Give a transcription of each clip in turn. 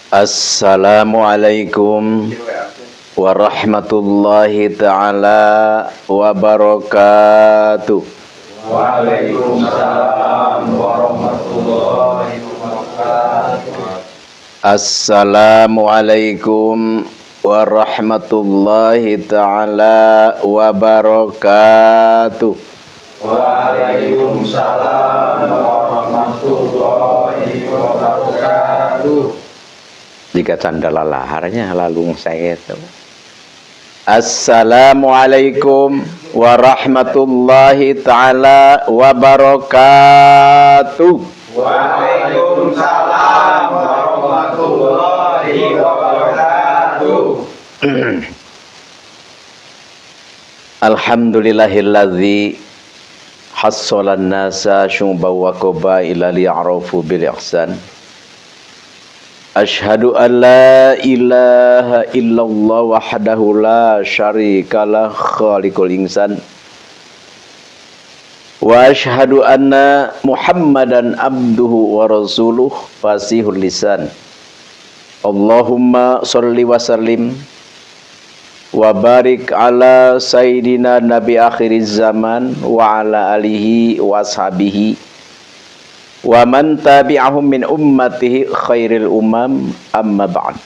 Assalamualaikum warahmatullahi ta'ala wabarakatuh. Waalaikumsalam warahmatullahi wabarakatuh. Assalamualaikum warahmatullahi ta'ala wabarakatuh. Waalaikumsalam warahmatullahi wabarakatuh. Jika candala laharnya lalu saya itu. Assalamualaikum warahmatullahi ta'ala wabarakatuh. Waalaikumsalam warahmatullahi wabarakatuh. Alhamdulillahilladzi hassalan nasa syu'ba wa qabaila liya'rafu bil ihsan. Asyhadu an la ilaha illallah wahdahu la syarikalah khaliqul insan. Wa asyhadu anna Muhammadan abduhu wa rasuluh fasihul lisan. Allahumma sholli wa sallim wa barik ala sayyidina nabi akhiriz zaman wa ala alihi wa ashabihi wa man tabi'ahum min ummatihi khairil umam amma ba'd.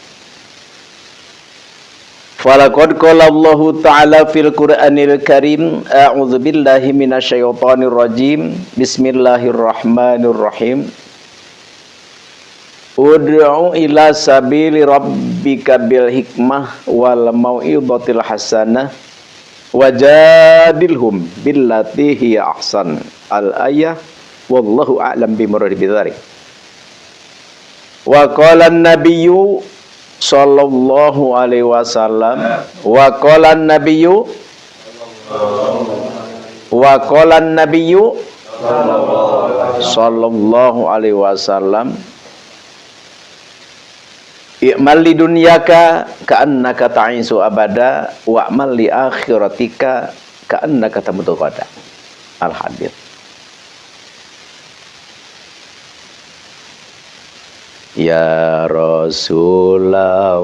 Falaqad qala Allahu ta'ala fil Qur'anil Karim a'udzu billahi minasyaitonir rajim bismillahirrahmanirrahim. Ud'u ila sabili rabbika bil hikmah wal mau'izatil hasanah wajadilhum billati hiya ahsan. Al-ayah. Wallahu a'lam bimuradi bidzalik. Wa qala an-nabiyyu sallallahu alaihi wasallam sallallahu alaihi wasallam i'mal li dunyaka ka'annaka ta'isu abada wa'mal li akhiratika ka'annaka tamutu qada. Al-hadits. Ya Rasulullah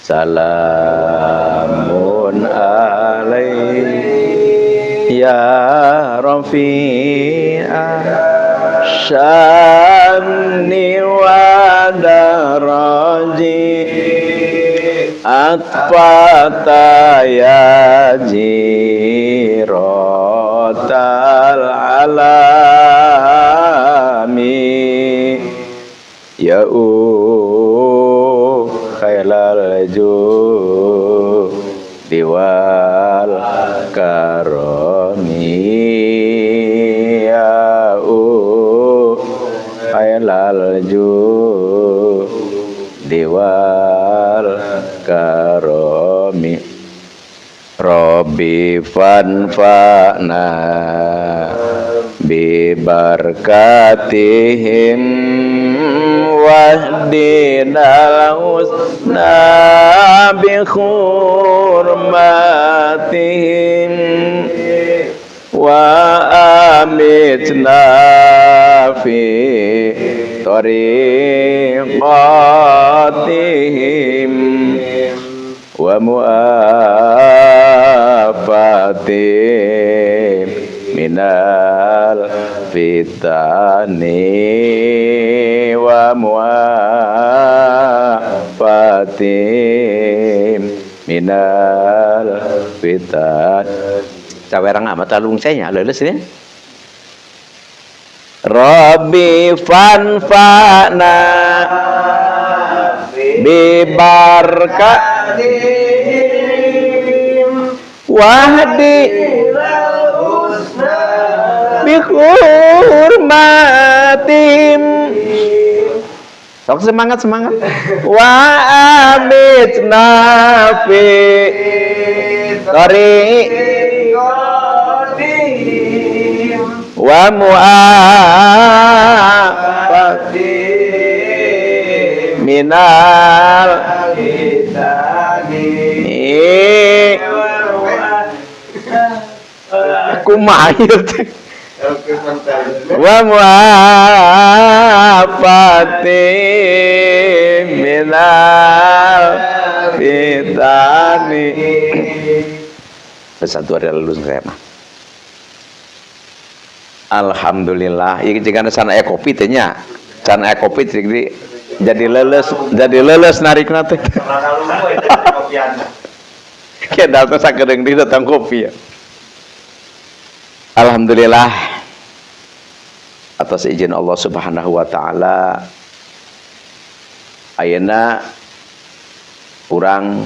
salamun alaik ya Rafi'a syani wa daraji atfata ya jiratal alami ya khailal judi wal karami ya khailal judi wal karami Rabbi fanfa'na bi barakatihim wahdinal husna bi hurmatihim wa amitna fi tariqatihim wa mu'afatihim minal fitani wa mu'afatim minal fitan. Cawerang amat alung saya leles ini. Rabbi fanfa'na bi barakatihim wahdi bihurmatim. Sok semangat wa amitna fi tariqatihim wa mu'afatim minal fitani kumaha ieu teh wa muafati minal fitani. Satu hari lalu saya mah. Alhamdulillah. Iki jika sana kopi tanya, sana kopi jadi leles narik nanti. Kayak datang sakedeng di datang kopi ya. Alhamdulillah atas izin Allah Subhanahu wa taala ayeuna urang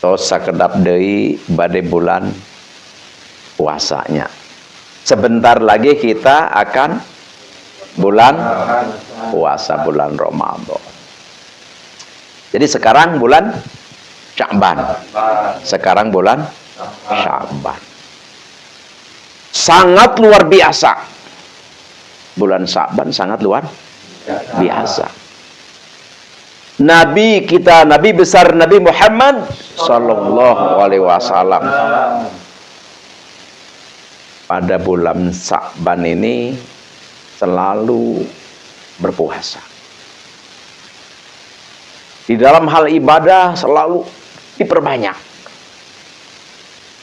tos sakedap deui bade bulan puasanya. Sebentar lagi kita akan bulan puasa, bulan Ramadan. Jadi sekarang bulan Sya'ban. Sekarang bulan Sya'ban. Sangat luar biasa. Bulan Sya'ban sangat luar biasa. Nabi kita, Nabi besar Nabi Muhammad sallallahu alaihi wasallam pada bulan Sya'ban ini selalu berpuasa. Di dalam hal ibadah selalu diperbanyak.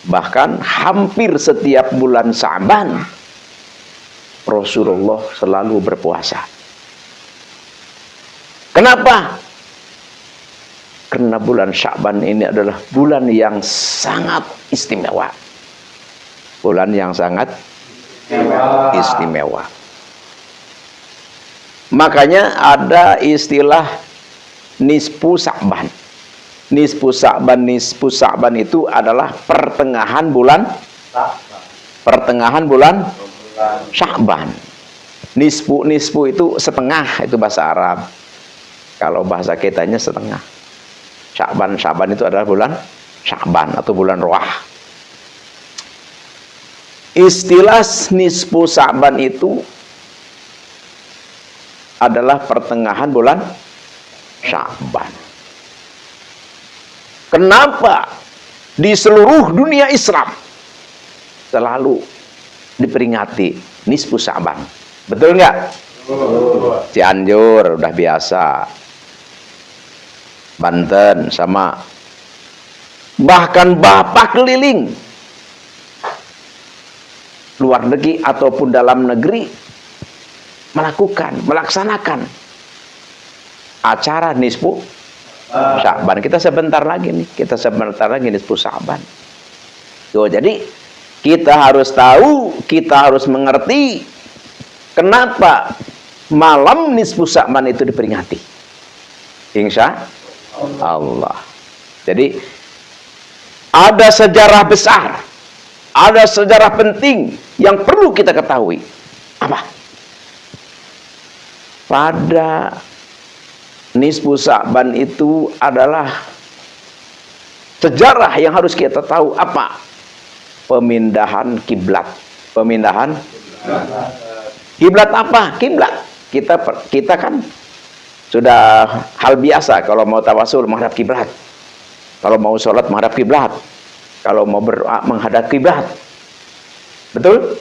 Bahkan hampir setiap bulan Sya'ban Rasulullah selalu berpuasa. Kenapa? Karena bulan Sya'ban ini adalah bulan yang sangat istimewa. Bulan yang sangat istimewa. Makanya ada istilah nisfu Sya'ban. Nisfu Sya'ban itu adalah pertengahan bulan Sya'ban. Nisfu itu setengah, itu bahasa Arab. Kalau bahasa kitanya setengah. Sya'ban itu adalah bulan Sya'ban atau bulan Roah. Istilah nisfu Sya'ban itu adalah pertengahan bulan Sya'ban. Kenapa di seluruh dunia Islam selalu diperingati nisfu Sya'ban? Betul nggak? Cianjur udah biasa, Banten sama, bahkan bapak keliling luar negeri ataupun dalam negeri melaksanakan acara nisfu Sya'ban. Kita sebentar lagi nisfu Sya'ban. Tuh, jadi kita harus tahu, kita harus mengerti kenapa malam nisfu Sya'ban itu diperingati. Insya Allah. Jadi ada sejarah besar, ada sejarah penting yang perlu kita ketahui. Apa? Pada nisfu Sya'ban itu adalah sejarah yang harus kita tahu. Apa? Pemindahan kiblat. Pemindahan kiblat apa? Kiblat. Kita kan sudah hal biasa kalau mau tawasul menghadap kiblat. Kalau mau sholat menghadap kiblat. Kalau mau berdoa menghadap kiblat. Betul?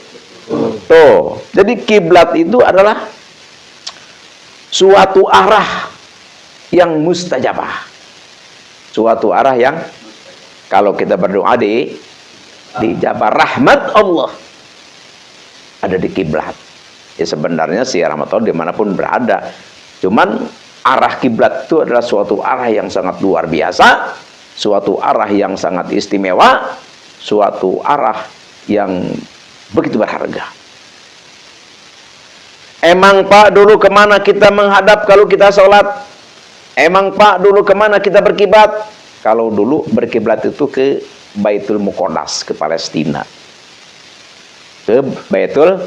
Tuh. Jadi kiblat itu adalah suatu arah yang mustajabah. Suatu arah yang kalau kita berdoa dijabah, rahmat Allah ada di kiblat. Ya sebenarnya si rahmat Allah dimanapun berada. Cuman arah kiblat itu adalah suatu arah yang sangat luar biasa, suatu arah yang sangat istimewa, suatu arah yang begitu berharga. Emang Pak dulu kemana kita menghadap kalau kita sholat? Emang Pak dulu kemana kita berkiblat? Kalau dulu berkiblat itu ke Baitul Muqaddas, ke Palestina. Ke Baitul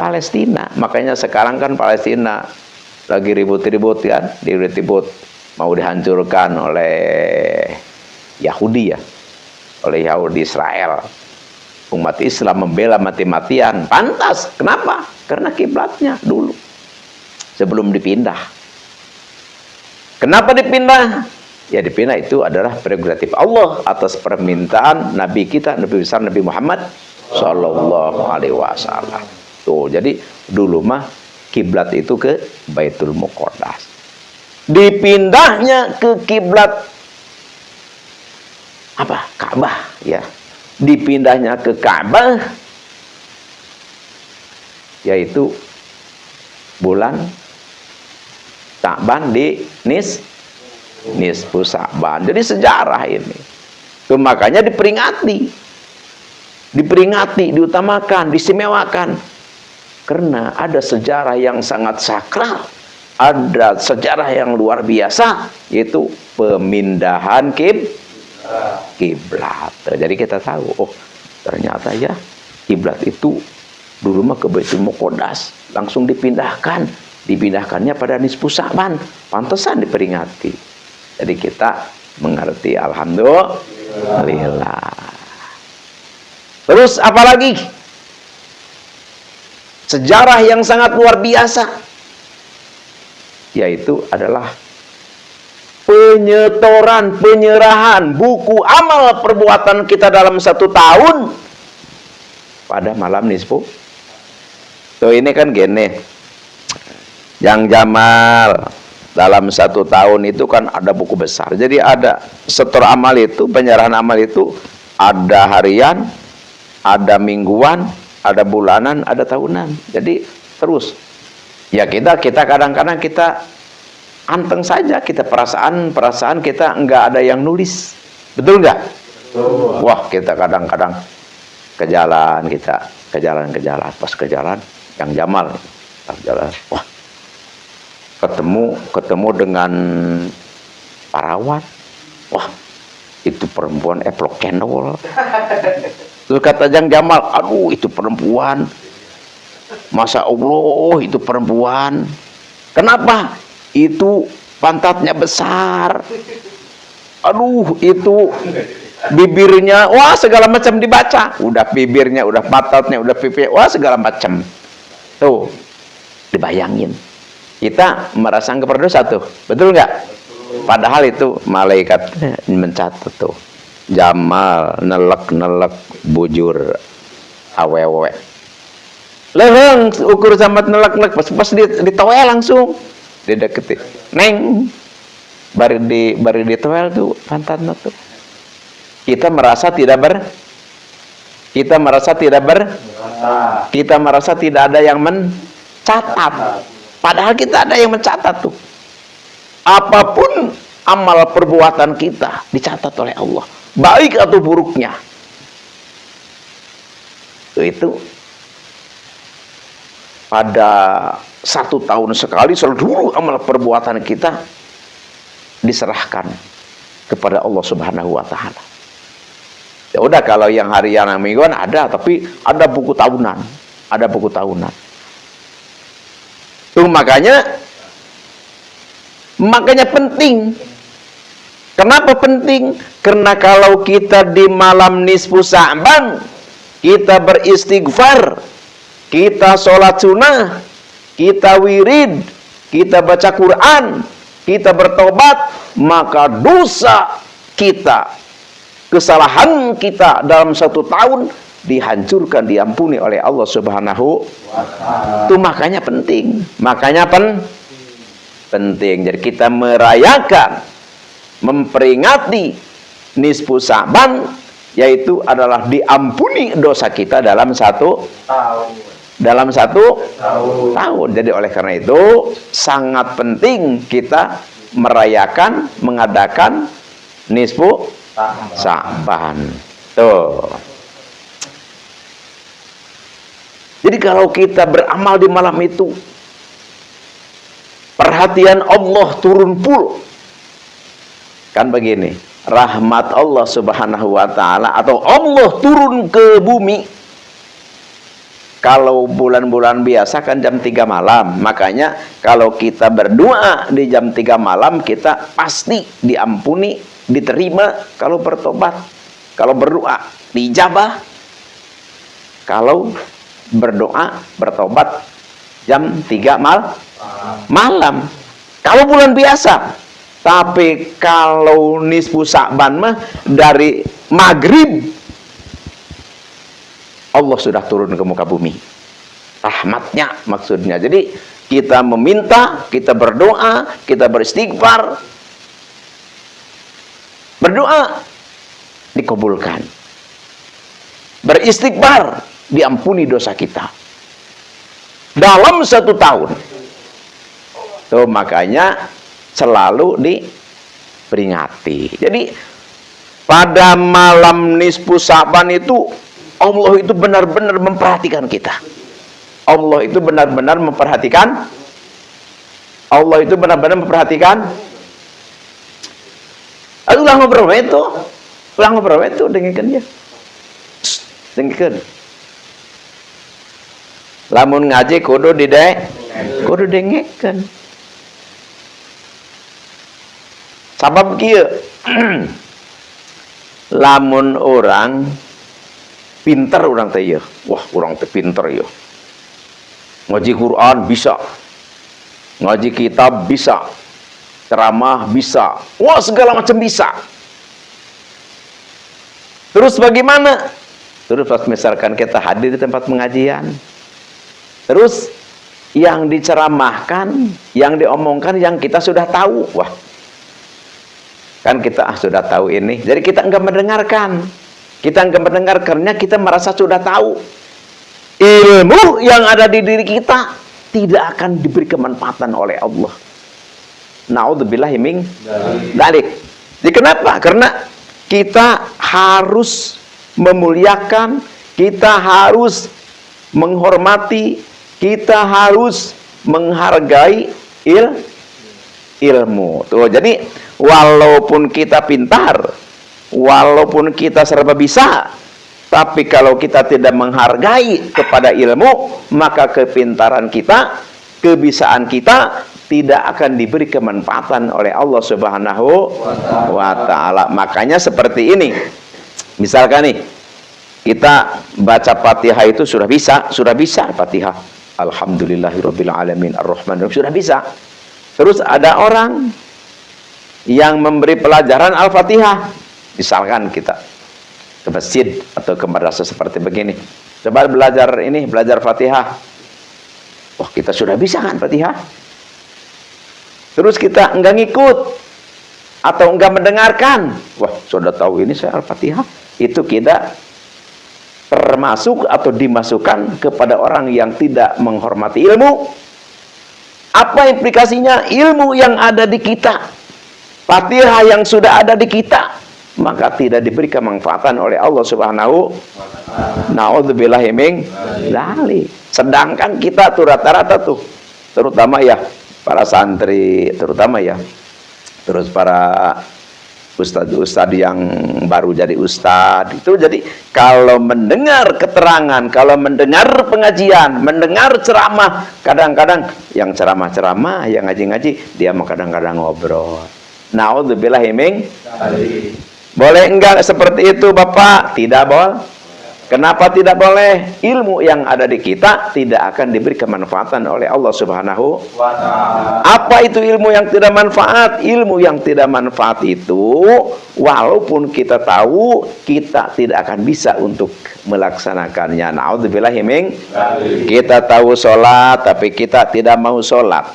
Palestina. Makanya sekarang kan Palestina lagi ribut-ribut kan, ribut mau dihancurkan oleh Yahudi ya, oleh Yahudi Israel. Umat Islam membela mati-matian, pantas. Kenapa? Karena kiblatnya dulu sebelum dipindah. Kenapa dipindah? Ya dipindah itu adalah prerogatif Allah atas permintaan Nabi kita, Nabi besar Nabi Muhammad Sallallahu alaihi wasallam. Tuh, jadi dulu mah kiblat itu ke Baitul Muqaddas. Dipindahnya ke kiblat apa? Ka'bah, ya. Dipindahnya ke Ka'bah yaitu bulan Sa'ban di nisfu Sa'ban. Jadi sejarah ini. Tuh, makanya diperingati, diutamakan, diistimewakan. Karena ada sejarah yang sangat sakral, ada sejarah yang luar biasa, yaitu pemindahan kiblat. Jadi kita tahu, oh ternyata ya kiblat itu dulu mah ke Baitul Muqaddas, langsung dipindahkannya pada nisfu Sa'ban, pantesan diperingati. Jadi kita mengerti, alhamdulillah. Terus apalagi sejarah yang sangat luar biasa, yaitu adalah penyerahan buku amal perbuatan kita dalam 1 tahun pada malam nisfu. Tuh, ini kan gini, yang Jamal dalam 1 tahun itu kan ada buku besar. Jadi ada setor amal itu, penyerahan amal itu ada harian, ada mingguan, ada bulanan, ada tahunan. Jadi terus ya kita kadang-kadang kita anteng saja, kita perasaan kita enggak ada yang nulis, betul enggak? Wah, kita kadang-kadang ke jalan, pas ke jalan yang Jamal jalan, wah ketemu dengan parawan, wah itu perempuan eplok cendol. Terus kata Jang Jamal, aduh itu perempuan, Masya Allah itu perempuan. Kenapa? Itu pantatnya besar, aduh itu bibirnya, wah segala macam dibaca. Udah bibirnya, udah pantatnya, udah pipi, wah segala macam. Tuh, dibayangin. Kita merasa berdosa tuh, betul nggak? Padahal itu malaikat mencatat tuh. Jamal nelek bujur awewe. Leheng ukur sama nelek pas ditoel langsung dideketin. Neng bari ditoel tuh pantatnya tuh. Kita merasa tidak ada yang mencatat. Padahal kita ada yang mencatat tuh. Apapun amal perbuatan kita dicatat oleh Allah, baik atau buruknya. Itu pada 1 tahun sekali seluruh amal perbuatan kita diserahkan kepada Allah Subhanahu wa taala. Ya udah, kalau yang harian yang mingguan ada, tapi ada buku tahunan, Tuh, makanya penting. Kenapa penting? Karena kalau kita di malam nisfu Sa'ban kita beristighfar, kita sholat sunnah, kita wirid, kita baca Quran, kita bertobat, maka dosa kita, kesalahan kita dalam 1 tahun dihancurkan, diampuni oleh Allah Subhanahu wa ta'ala. Itu makanya penting. Jadi kita merayakan, memperingati nisfu Sa'ban, yaitu adalah diampuni dosa kita dalam 1 tahun. Jadi oleh karena itu sangat penting kita merayakan, mengadakan nisfu Sa'ban. Tuh. Jadi kalau kita beramal di malam itu, perhatian Allah turun full. Kan begini, rahmat Allah Subhanahu wa ta'ala atau Allah turun ke bumi. Kalau bulan-bulan biasa kan jam 3 malam. Makanya kalau kita berdoa di jam 3 malam, kita pasti diampuni, diterima kalau bertobat. Kalau berdoa dijabah. Kalau berdoa, bertobat jam 3 malam. Kalau bulan biasa. Tapi kalau nisfu Sa'ban mah dari maghrib Allah sudah turun ke muka bumi. Rahmatnya maksudnya. Jadi kita meminta, kita berdoa, kita beristighfar. Berdoa dikabulkan. Beristighfar diampuni dosa kita. Dalam 1 tahun. Tuh makanya selalu diperingati. Jadi pada malam nisfu Sa'ban itu Allah itu benar-benar memperhatikan kita. Allah itu benar-benar memperhatikan. Allah itu benar-benar memperhatikan. Ulang ngobrol itu dengarkan ya. Dengarkan. Lamun ngaji kudu dengarkan. Sabab kieu. Lamun orang pinter orang teh ya. Wah, orang teh pinter ya. Ngaji Quran bisa. Ngaji kitab bisa. Ceramah bisa. Wah, segala macam bisa. Terus bagaimana? Terus pas misalkan kita hadir di tempat pengajian. Terus yang diceramahkan, yang diomongkan yang kita sudah tahu. Wah. Kan kita sudah tahu ini. Jadi kita enggak mendengarkan. Kita enggak mendengar karena kita merasa sudah tahu. Ilmu yang ada di diri kita tidak akan diberi kemanfaatan oleh Allah. Na'udzubillahi min dzalik. Jadi kenapa? Karena kita harus memuliakan, kita harus menghormati, kita harus menghargai ilmu. Tuh, jadi walaupun kita pintar, walaupun kita serba bisa, tapi kalau kita tidak menghargai kepada ilmu, maka kepintaran kita, kebisaan kita tidak akan diberi kemanfaatan oleh Allah Subhanahu wa ta'ala. Makanya seperti ini. Misalkan nih, kita baca Fatihah itu sudah bisa Fatihah. Alhamdulillahirabbil alamin arrahmanirrahim sudah bisa. Terus ada orang yang memberi pelajaran Al-Fatihah. Misalkan kita ke masjid atau ke madrasah seperti begini. Coba belajar Fatihah. Wah, kita sudah bisa kan Fatihah? Terus kita enggak ngikut atau enggak mendengarkan. Wah, sudah tahu ini saya Al-Fatihah. Itu kita termasuk atau dimasukkan kepada orang yang tidak menghormati ilmu. Apa implikasinya? Ilmu yang ada di kita, Fatihah yang sudah ada di kita, maka tidak diberi kemanfaatan oleh Allah Subhanahu. Na'udzubillahi min dzalik. Sedangkan kita tuh rata-rata tuh, terutama ya para santri, terutama ya, terus para ustadz yang baru jadi ustadz itu, jadi kalau mendengar keterangan, kalau mendengar pengajian, mendengar ceramah, kadang-kadang yang ceramah-ceramah, yang ngaji-ngaji, dia mau kadang-kadang ngobrol. Na'udzubillahi min dzalik. Boleh enggak seperti itu Bapak? Tidak boleh. Kenapa tidak boleh? Ilmu yang ada di kita tidak akan diberi kemanfaatan oleh Allah Subhanahu wa ta'ala. Apa itu ilmu yang tidak manfaat? Ilmu yang tidak manfaat itu, walaupun kita tahu, kita tidak akan bisa untuk melaksanakannya. Na'udzubillahi min dzalik. Kita tahu sholat, tapi kita tidak mau sholat.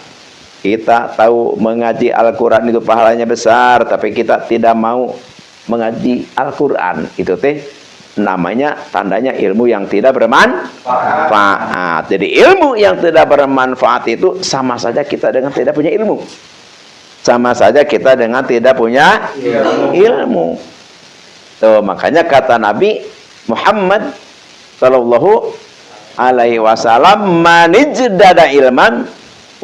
Kita tahu mengaji Al-Quran itu pahalanya besar, tapi kita tidak mau mengaji Al-Quran. Itu teh namanya, tandanya ilmu yang tidak bermanfaat. Jadi ilmu yang tidak bermanfaat itu sama saja kita dengan tidak punya ilmu. Sama saja kita dengan tidak punya ilmu. Tuh, makanya kata Nabi Muhammad sallallahu alaihi wasallam, "Man ijdada ilman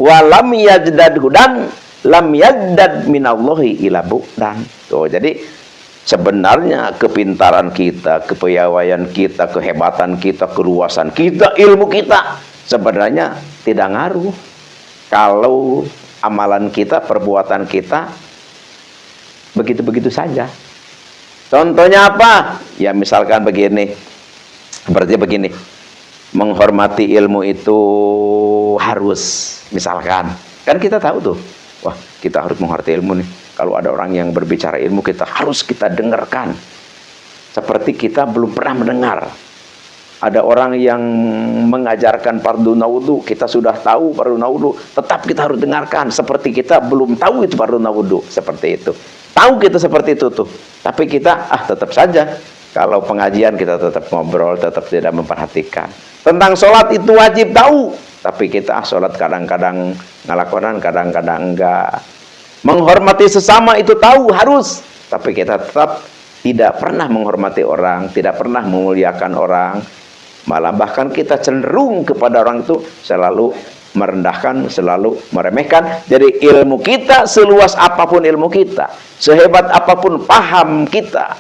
wa lam yajdad hudan, lam yajdad minallahi ila bu'dan." Tuh, jadi sebenarnya kepintaran kita, kepiawaian kita, kehebatan kita, keluasan kita, ilmu kita sebenarnya tidak ngaruh kalau amalan kita, perbuatan kita begitu-begitu saja. Contohnya apa? Ya misalkan begini, seperti begini, menghormati ilmu itu harus, misalkan, kan kita tahu tuh, wah kita harus menghormati ilmu nih. Kalau ada orang yang berbicara ilmu, kita harus dengarkan. Seperti kita belum pernah mendengar. Ada orang yang mengajarkan fardu wudu, kita sudah tahu fardu wudu, tetap kita harus dengarkan seperti kita belum tahu itu fardu wudu, seperti itu. Tahu kita seperti itu tuh, tapi kita tetap saja kalau pengajian kita tetap ngobrol, tetap tidak memperhatikan. Tentang sholat itu wajib tahu, tapi kita sholat kadang-kadang ngelakonan, kadang-kadang enggak. Menghormati sesama itu tahu harus, tapi kita tetap tidak pernah menghormati orang, tidak pernah memuliakan orang. Malah bahkan kita cenderung kepada orang itu selalu merendahkan, selalu meremehkan. Jadi ilmu kita, seluas apapun ilmu kita, sehebat apapun paham kita,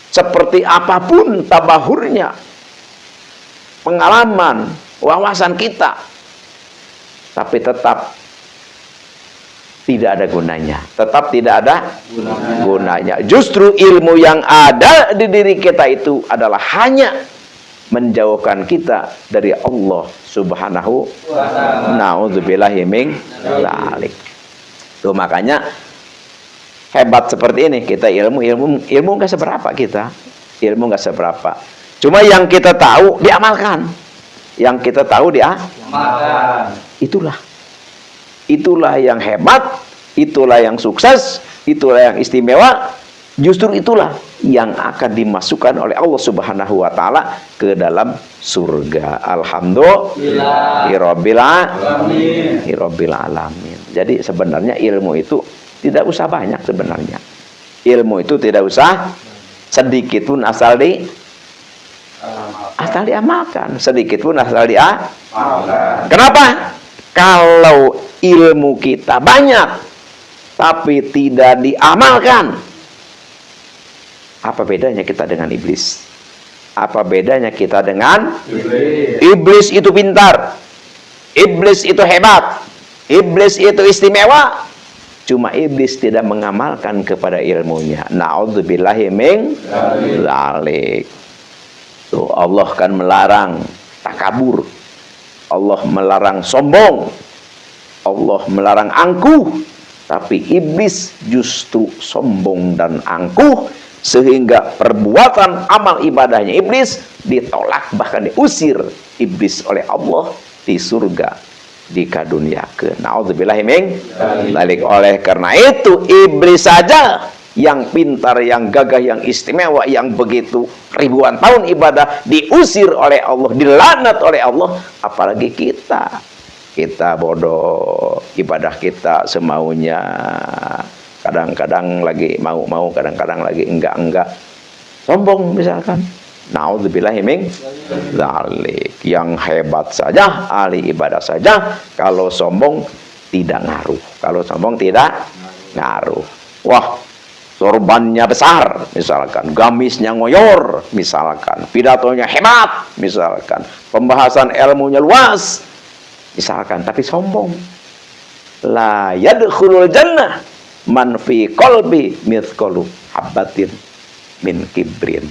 seperti apapun tabahurnya pengalaman, wawasan kita, tapi tetap tidak ada gunanya. Tetap tidak ada gunanya. Justru ilmu yang ada di diri kita itu adalah hanya menjauhkan kita dari Allah Subhanahu wa ta'ala. Na'udzubillahi min dzalik. Tuh makanya hebat seperti ini kita ilmu enggak seberapa kita. Ilmu enggak seberapa. Cuma yang kita tahu diamalkan. Yang kita tahu diamalkan. Itulah yang hebat, itulah yang sukses, itulah yang istimewa. Justru itulah yang akan dimasukkan oleh Allah Subhanahu wa ta'ala ke dalam surga. Alhamdulillahirabbil alamin. Jadi sebenarnya ilmu itu tidak usah banyak sebenarnya. Ilmu itu tidak usah sedikit pun asal diamalkan, sedikit pun asal diamalkan. Kenapa? Kalau ilmu kita banyak tapi tidak diamalkan, apa bedanya kita dengan iblis? Apa bedanya kita dengan iblis? Iblis itu pintar, iblis itu hebat, iblis itu istimewa. Cuma iblis tidak mengamalkan kepada ilmunya. Na'udzubillahi min dzalik. Tuh, Allah kan melarang takabur, Allah melarang sombong, Allah melarang angkuh. Tapi iblis justru sombong dan angkuh, sehingga perbuatan amal ibadahnya iblis ditolak, bahkan diusir iblis oleh Allah di surga, dikaduniakeun. Nauzubillahi min dzalik. Oleh karena itu iblis saja yang pintar, yang gagah, yang istimewa, yang begitu ribuan tahun ibadah diusir oleh Allah, dilaknat oleh Allah, apalagi kita. Kita bodoh, ibadah kita semaunya, kadang-kadang lagi mau-mau, kadang-kadang lagi enggak-enggak, sombong misalkan. Nauzubillahi min dzalik. Yang hebat saja, ahli ibadah saja, kalau sombong tidak ngaruh. Kalau sombong tidak ngaruh. Wah, sorbannya besar misalkan, gamisnya ngoyor misalkan, pidatonya hebat misalkan, pembahasan ilmunya luas misalkan, tapi sombong. La yadkhulul jannah man fi qalbi mithqalu habatin min kibrin.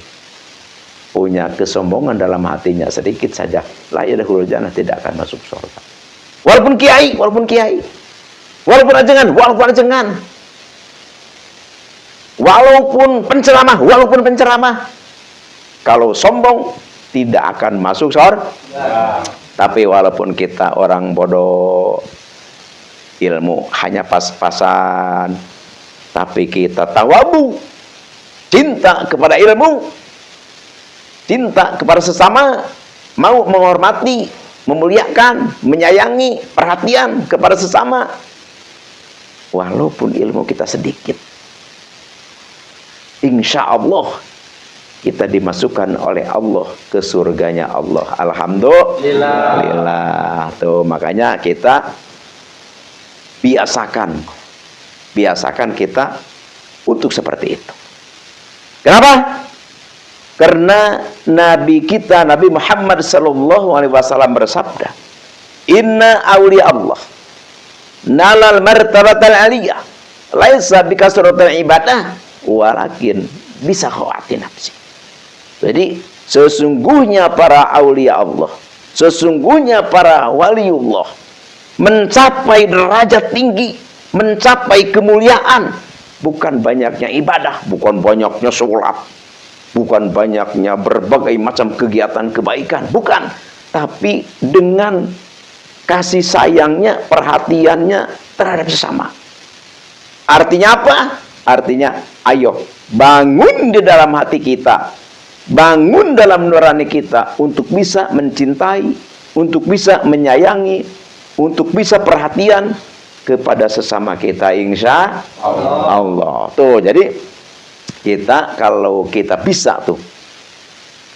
Punya kesombongan dalam hatinya sedikit saja, la yadkhulul jannah, tidak akan masuk surga. Walaupun kiai, walaupun ajengan, walaupun penceramah, kalau sombong tidak akan masuk surga. Tapi walaupun kita orang bodoh, ilmu hanya pas-pasan, tapi kita tawabu, cinta kepada ilmu, cinta kepada sesama, mau menghormati, memuliakan, menyayangi, perhatian kepada sesama, walaupun ilmu kita sedikit, insya Allah kita dimasukkan oleh Allah ke surganya Allah. Alhamdulillah. Tuh makanya kita biasakan kita untuk seperti itu. Kenapa? Karena Nabi kita, Nabi Muhammad SAW bersabda, Inna awliya Allah nalal martabatal aliyah laisa bikasratil ibadah walakin bisa khawati nafsi. Jadi sesungguhnya para aulia Allah, sesungguhnya para waliullah mencapai derajat tinggi, mencapai kemuliaan bukan banyaknya ibadah, bukan banyaknya sholat, bukan banyaknya berbagai macam kegiatan kebaikan, bukan, tapi dengan kasih sayangnya, perhatiannya terhadap sesama. Artinya apa? Artinya, ayo bangun di dalam hati kita, bangun dalam nurani kita untuk bisa mencintai, untuk bisa menyayangi, untuk bisa perhatian kepada sesama kita, insya Allah. Tuh, jadi kita kalau kita bisa tuh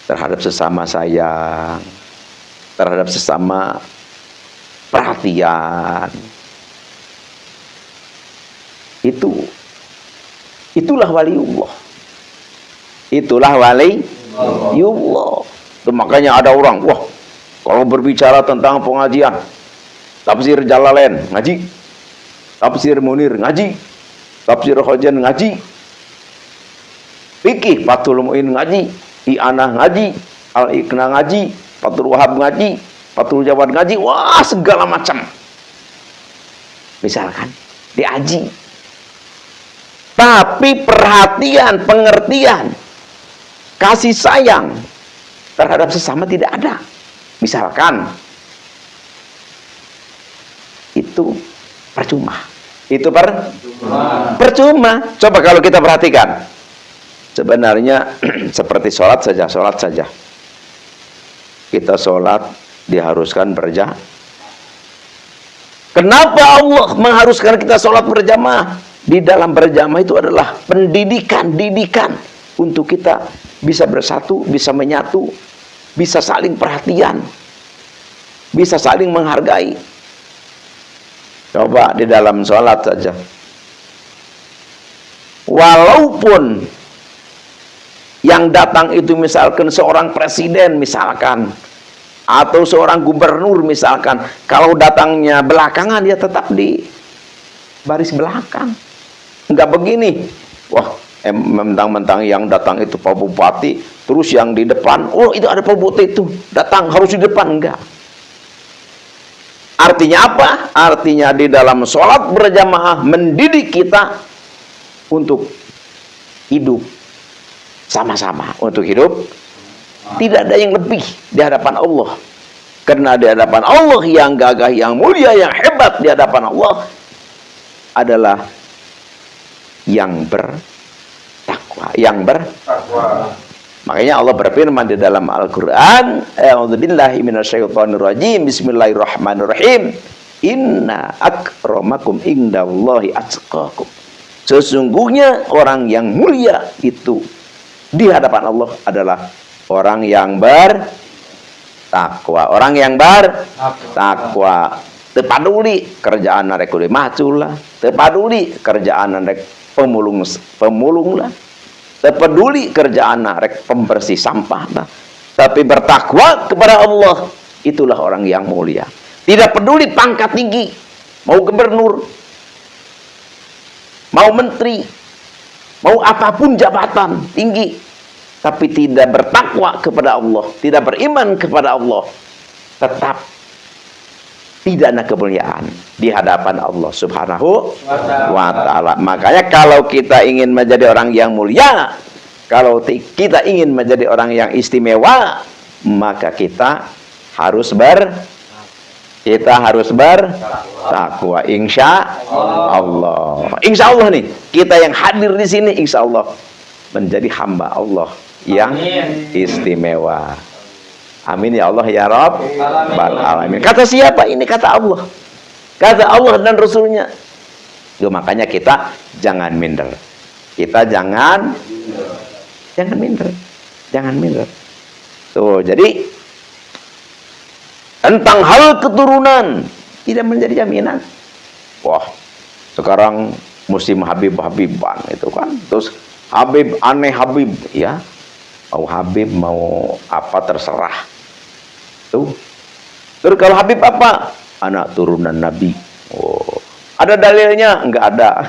terhadap sesama sayang, terhadap sesama perhatian, itulah waliullah. Itulah waliullah. Tuh, makanya ada orang, wah, kalau berbicara tentang pengajian, tafsir Jalalain ngaji, tafsir Munir ngaji, tafsir Khojan ngaji, fikih Fathul Mu'in ngaji, I'anah ngaji, Al-Iqna ngaji, Fathul Wahab ngaji, Fathul Jawad ngaji, wah segala macam. Misalkan diaji. Tapi perhatian, pengertian, kasih sayang terhadap sesama tidak ada. Misalkan itu percuma. Itu percuma. Coba kalau kita perhatikan. Sebenarnya seperti sholat saja. Kita sholat diharuskan berjamaah. Kenapa Allah mengharuskan kita sholat berjamaah? Di dalam berjamaah itu adalah didikan untuk kita bisa bersatu, bisa menyatu, bisa saling perhatian, bisa saling menghargai. Coba di dalam sholat saja. Walaupun yang datang itu misalkan seorang presiden misalkan, atau seorang gubernur misalkan, kalau datangnya belakangan dia tetap di baris belakang. Enggak begini, wah mentang-mentang yang datang itu Pak Bupati, terus yang di depan, oh itu ada Pak Bupati itu datang harus di depan. Enggak. Artinya apa? Artinya di dalam sholat berjamaah mendidik kita untuk hidup sama-sama, untuk hidup tidak ada yang lebih di hadapan Allah. Karena di hadapan Allah yang gagah, yang mulia, yang hebat di hadapan Allah adalah yang bertakwa, yang bertakwa. Makanya Allah berfirman di dalam Al-Qur'an, a'udzubillahi minasyaitonirrajim, bismillahirrahmanirrahim, inna akramakum indallahi atqakum. Sesungguhnya orang yang mulia itu di hadapan Allah adalah orang yang bertakwa. Orang yang bertakwa. Tepaduli kerjaan rek kudu macul lah, tepaduli kerjaan rek pemulung lah, tepeduli kerjaan rek pembersih sampah lah. Tapi bertakwa kepada Allah, itulah orang yang mulia. Tidak peduli pangkat tinggi, mau gubernur, mau menteri, mau apapun jabatan tinggi, tapi tidak bertakwa kepada Allah, tidak beriman kepada Allah, tetap tidak ada kemuliaan di hadapan Allah Subhanahu wa ta'ala. Makanya kalau kita ingin menjadi orang yang mulia, kalau kita ingin menjadi orang yang istimewa, maka kita harus bertakwa, insya Allah. Insya Allah nih, kita yang hadir di sini, insya Allah menjadi hamba Allah yang istimewa. Amin ya Allah ya Rabbal alamin. Kata siapa? Ini kata Allah. Kata Allah dan Rasulnya. Makanya kita jangan minder. Kita jangan minder. Jangan minder. Tuh, jadi tentang hal keturunan tidak menjadi jaminan. Wah, sekarang musim Habib-Habiban itu kan. Terus Habib aneh Habib ya. Mau Habib mau apa terserah. Tuh. Terus kalau Habib apa? Anak turunan Nabi. Oh. Ada dalilnya? Enggak ada.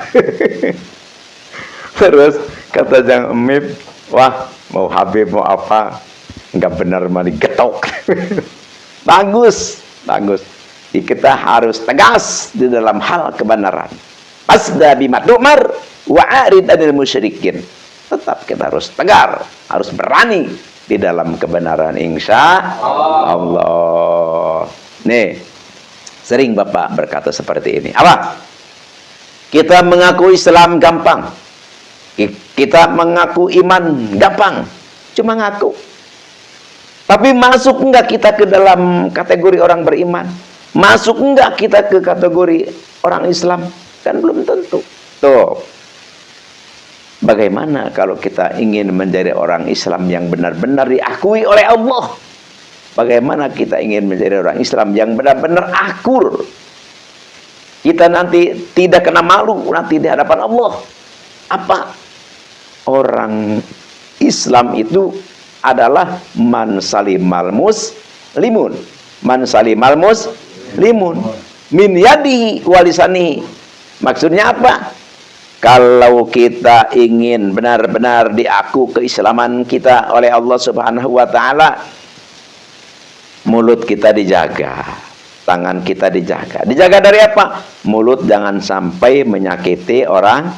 Terus kata Jang Emip, wah mau Habib mau apa? Enggak benar mah digetok. Bagus. Jadi kita harus tegas di dalam hal kebenaran. Pasda bima tu'mar wa arid anil musyrikin. Tetap kita harus tegar, harus berani di dalam kebenaran, insya Allah. Nih, sering Bapak berkata seperti ini. Apa? Kita mengaku Islam gampang. Kita mengaku iman gampang. Cuma ngaku. Tapi masuk enggak kita ke dalam kategori orang beriman? Masuk enggak kita ke kategori orang Islam? Kan belum tentu. Tuh. Bagaimana kalau kita ingin menjadi orang Islam yang benar-benar diakui oleh Allah? Bagaimana kita ingin menjadi orang Islam yang benar-benar akur? Kita nanti tidak kena malu nanti di hadapan Allah. Apa? Orang Islam itu adalah man salimal muslimun. Man salimal muslimun min yadihi walisanihi. Maksudnya apa? Kalau kita ingin benar-benar diaku keislaman kita oleh Allah Subhanahu wa taala, mulut kita dijaga, tangan kita dijaga. Dijaga dari apa? Mulut jangan sampai menyakiti orang,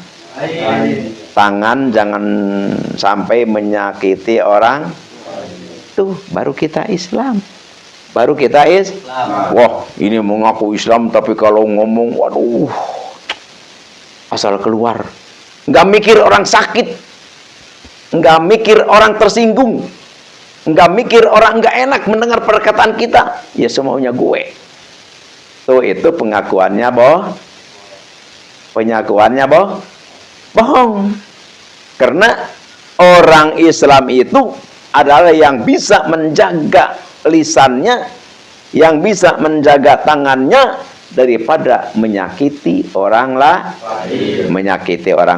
tangan jangan sampai menyakiti orang. Tuh baru kita Islam. Baru kita Islam. Wah, ini mengaku Islam tapi kalau ngomong, waduh, asal keluar. Nggak mikir orang sakit, nggak mikir orang tersinggung, nggak mikir orang nggak enak mendengar perkataan kita. Ya semaunya gue. Tuh itu pengakuannya bohong. Karena orang Islam itu adalah yang bisa menjaga lisannya, yang bisa menjaga tangannya daripada menyakiti orang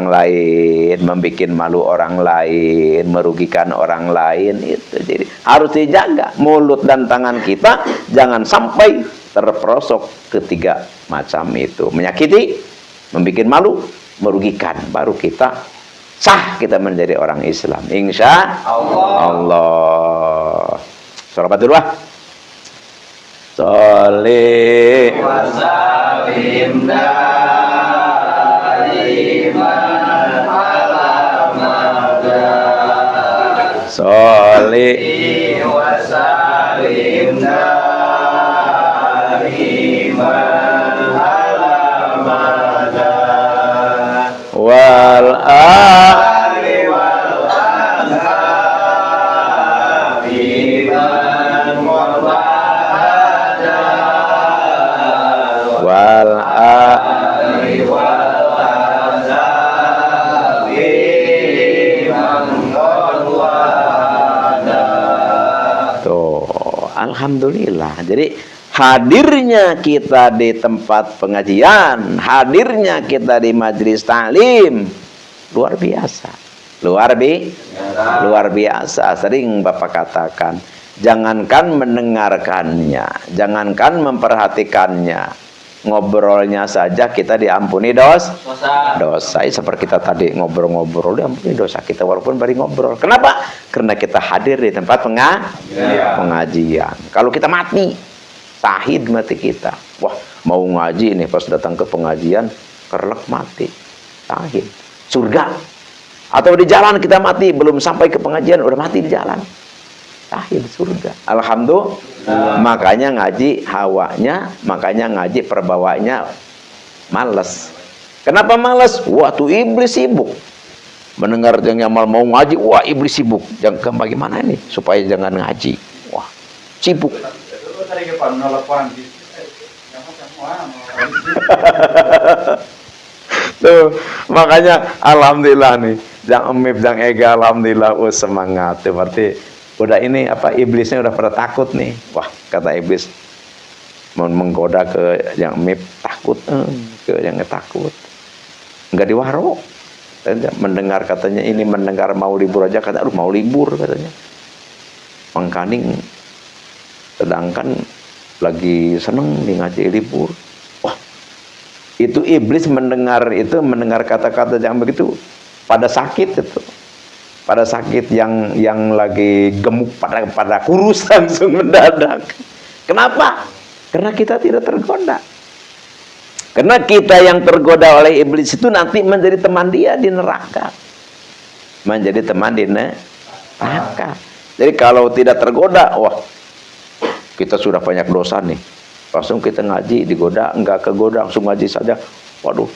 lain, membikin malu orang lain, merugikan orang lain. Itu jadi harus dijaga mulut dan tangan kita, jangan sampai terperosok ketiga macam itu, menyakiti, membikin malu, merugikan. Baru kita sah kita menjadi orang Islam, insya Allah. Sholawat dulu lah. Sholli wa sallim daiman ala madad. Sholli wa sallim daiman ala madad. wal Ali wal ashabi man wal Ali wal ashabi man Tuh, alhamdulillah. Jadi hadirnya kita di tempat pengajian, hadirnya kita di majelis taklim, luar biasa. Luar biasa. Sering Bapak katakan, jangankan mendengarkannya, jangankan memperhatikannya, ngobrolnya saja kita diampuni dosa. Seperti kita tadi ngobrol-ngobrol, diampuni dosa kita walaupun baru ngobrol. Kenapa? Karena kita hadir di tempat pengajian. Kalau kita mati, sahid mati kita. Wah, mau ngaji nih, pas datang ke pengajian kerlek mati, sahid. Surga. Atau di jalan kita mati, belum sampai ke pengajian udah mati di jalan, sahid, surga. Alhamdulillah. Makanya ngaji hawanya, makanya ngaji perbawanya males. Kenapa males? Wah, tuh iblis sibuk. Mendengar yang mau ngaji, wah iblis sibuk. Jangan bagaimana nih supaya jangan ngaji. Wah, sibuk. Tuh, makanya alhamdulillah nih, Jang Emip, Jang Ega, alhamdulillah, semangat. Tuh, berarti udah ini apa, iblisnya udah pada takut nih. Wah, kata iblis mau menggoda ke Jang Emip, takut, ke yang takut. Enggak diwaro. Mendengar katanya ini, mendengar mau libur aja, kata aduh mau libur katanya. Mengkaning, sedangkan lagi seneng nih ngaji libur. Wah, itu iblis mendengar kata-kata yang begitu pada sakit itu, pada sakit yang lagi gemuk, pada kurus langsung mendadak. Kenapa? Karena kita tidak tergoda. Karena kita yang tergoda oleh iblis itu nanti menjadi teman dia di neraka. menjadi teman di neraka. Jadi kalau tidak tergoda, wah kita sudah banyak dosa nih, langsung kita ngaji, digoda, enggak kegoda, langsung ngaji saja. Waduh,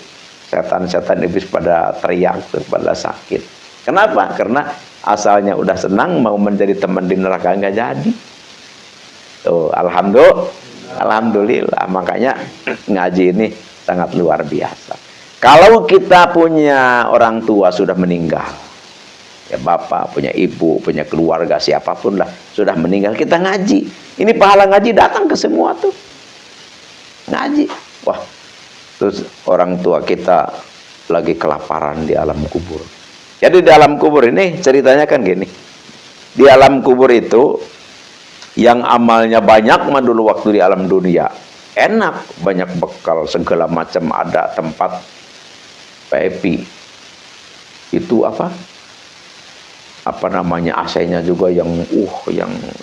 setan-setan iblis pada teriak, pada sakit. Kenapa? Karena asalnya udah senang, mau menjadi teman di neraka enggak jadi. Tuh, alhamdulillah. Makanya ngaji ini sangat luar biasa. Kalau kita punya orang tua sudah meninggal, ya bapak, punya ibu, punya keluarga, siapapun lah sudah meninggal, kita ngaji. Ini pahala ngaji datang ke semua tuh. Ngaji. Wah, terus orang tua kita lagi kelaparan di alam kubur. Jadi di alam kubur ini ceritanya kan gini. Di alam kubur itu yang amalnya banyak mah dulu waktu di alam dunia. Enak, banyak bekal segala macam, ada tempat VIP. Itu apa namanya, AC-nya juga yang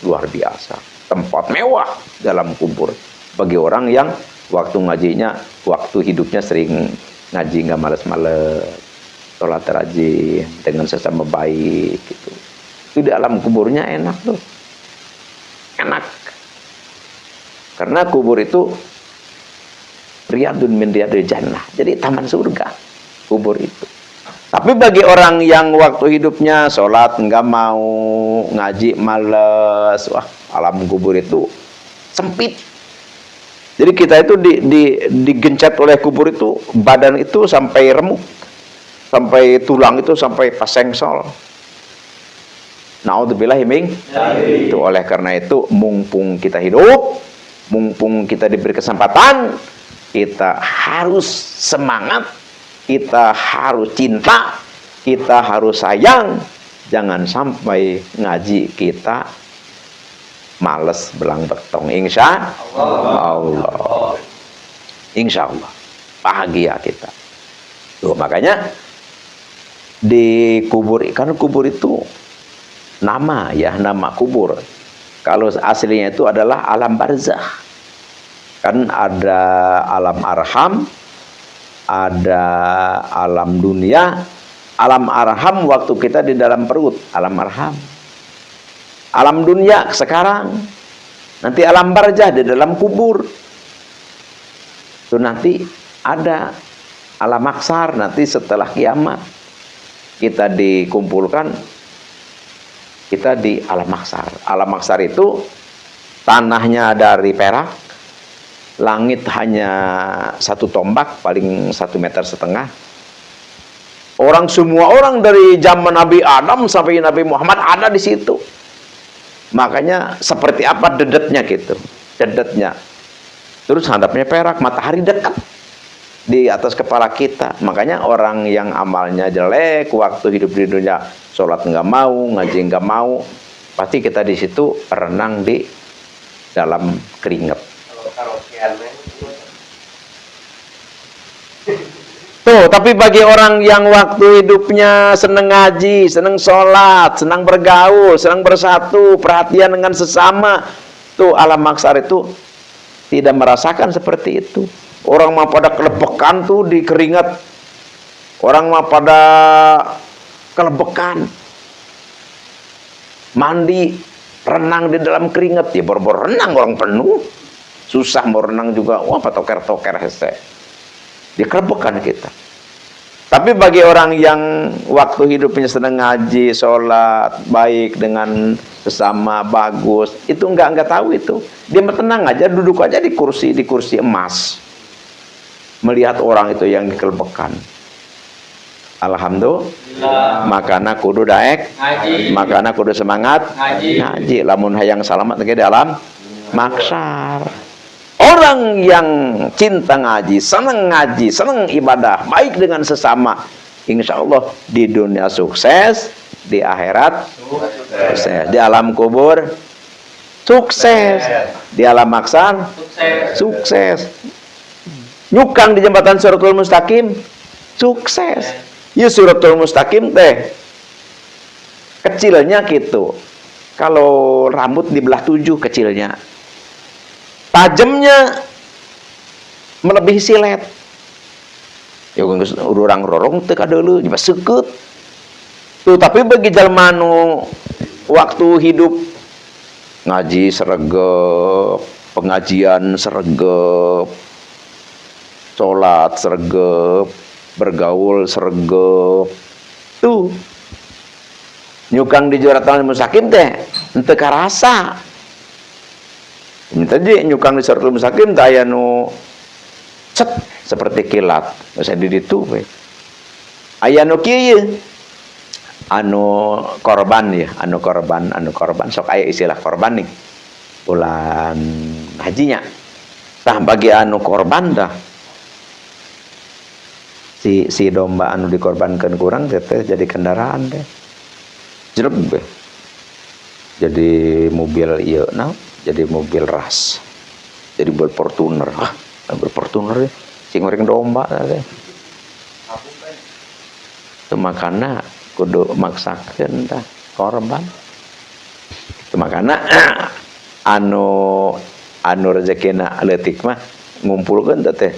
luar biasa. Tempat mewah dalam kubur bagi orang yang waktu ngajinya, waktu hidupnya sering ngaji, nggak males-males, sholat rajin dengan sesama baik gitu. Itu di alam kuburnya enak tuh, enak. Karena kubur itu riyadun min riyadil jannah, jadi taman surga kubur itu. Tapi bagi orang yang waktu hidupnya sholat nggak mau, ngaji males, wah alam kubur itu sempit. Jadi kita itu digencet oleh kubur itu, badan itu sampai remuk, sampai tulang itu sampai pasengsol. Naudzubillah min. Itu oleh karena itu mumpung kita hidup, mumpung kita diberi kesempatan, kita harus semangat, kita harus cinta, kita harus sayang. Jangan sampai ngaji kita males belang betong. Insya Allah, insya Allah bahagia kita. Tuh, makanya di kubur, karena kubur itu nama ya, nama kubur. Kalau aslinya itu adalah alam barzakh. Kan ada alam arham, ada alam dunia. Alam arham waktu kita di dalam perut, alam arham. Alam dunia sekarang. Nanti alam barzakh di dalam kubur. Itu nanti ada alam mahsyar, nanti setelah kiamat kita dikumpulkan, kita di alam mahsyar. Alam mahsyar itu tanahnya dari perak, langit hanya 1 tombak, paling 1,5 meter. Semua orang dari zaman Nabi Adam sampai Nabi Muhammad ada di situ. Makanya seperti apa dedetnya gitu, dedetnya. Terus hadapnya perak, matahari dekat di atas kepala kita. Makanya orang yang amalnya jelek, waktu hidup di dunia sholat nggak mau, ngaji nggak mau, pasti kita di situ renang di dalam keringat. Tuh, tapi bagi orang yang waktu hidupnya senang ngaji, senang sholat, senang bergaul, senang bersatu, perhatian dengan sesama, tuh alam mahsyar itu tidak merasakan seperti itu. Orang mah pada kelebekan tuh di keringat, orang mah pada kelebekan, mandi, renang di dalam keringat, ya bor-bor renang orang penuh, susah mau renang juga, wah toker-toker hese. Dikelebekan kita. Tapi bagi orang yang waktu hidupnya sedang ngaji, sholat, baik dengan sesama, bagus, itu enggak tahu itu. Dia tenang aja, duduk aja di kursi emas, melihat orang itu yang dikelebekan. Alhamdulillah. Makana kudu daek, makana kudu semangat ngaji. Lamun hayang salamat lagi dalam mahsyar. Orang yang cinta ngaji, senang ibadah, baik dengan sesama, insya Allah di dunia sukses, di akhirat sukses, di alam kubur sukses, di alam mahsyar sukses. Nyukang di jembatan Shiratul Mustaqim sukses. Ya Shiratul Mustaqim teh kecilnya gitu. Kalau rambut dibelah 7 kecilnya, tajamnya melebihi silet. Ya orang rorong teu kadeuleu, jiba seukeut. Tuh, tapi bagi jalma nu waktu hidup ngaji sregep, pengajian sregep, sholat sregep, bergaul sregep. Tuh nyukang di Juratul Mustaqim teh henteu karasa. Tadi nyukang di Juratul Mustaqim teh aya nu cet seperti kilat. Geus di ditu we. Aya nu kieu anu korban ya, anu korban sok aya istilah korban nih. Bulan hajinya. Tah bagi anu korban dah si domba anu dikorbankan kurang teh jadi kendaraan teh. Jerep be. Jadi mobil ieu naon? Jadi mobil ras. Jadi mobil Fortuner. Ah, mobil Fortuner ya. Sing goreng domba teh. Teu makana kudu maksakeun tah korban. Teu makana anu rezekina leutik mah ngumpulkeun teh.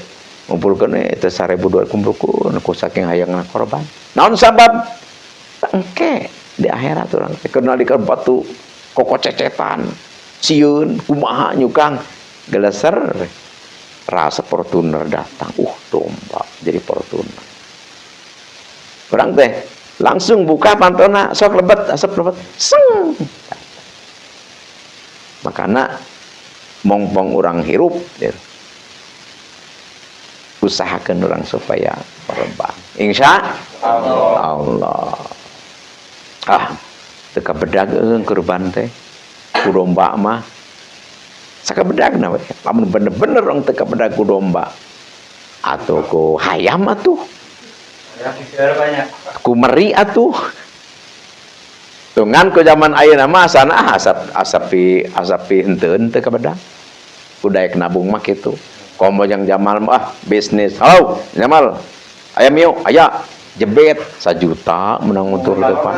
Ngumpulkeun teh 1000 2 kumpulkeun ku saking hayangna korban. Naon sabab? Engke di akhirat urang teh kenal di batu kokocecetan sieun kumaha nyukang geleser rasa Fortuner datang domba jadi Fortuner urang teh langsung buka pantona sok lebet asap lebet seng makana mongpong urang hirup ya. Usahakeun urang supaya korban insya Allah. Teka bedag kurban teh ku domba mah sakabedagna we lamun bener-bener orang teka bedag ku domba atau ku hayam atuh ku meri atuh tungan ku zaman ayeuna mah asana asapi henteu teu kabedag ku daek nabung mah kitu komo yang Jamal mah bisnis halo Jamal ayam yuk aya jebet 1 juta menang untuk di depan.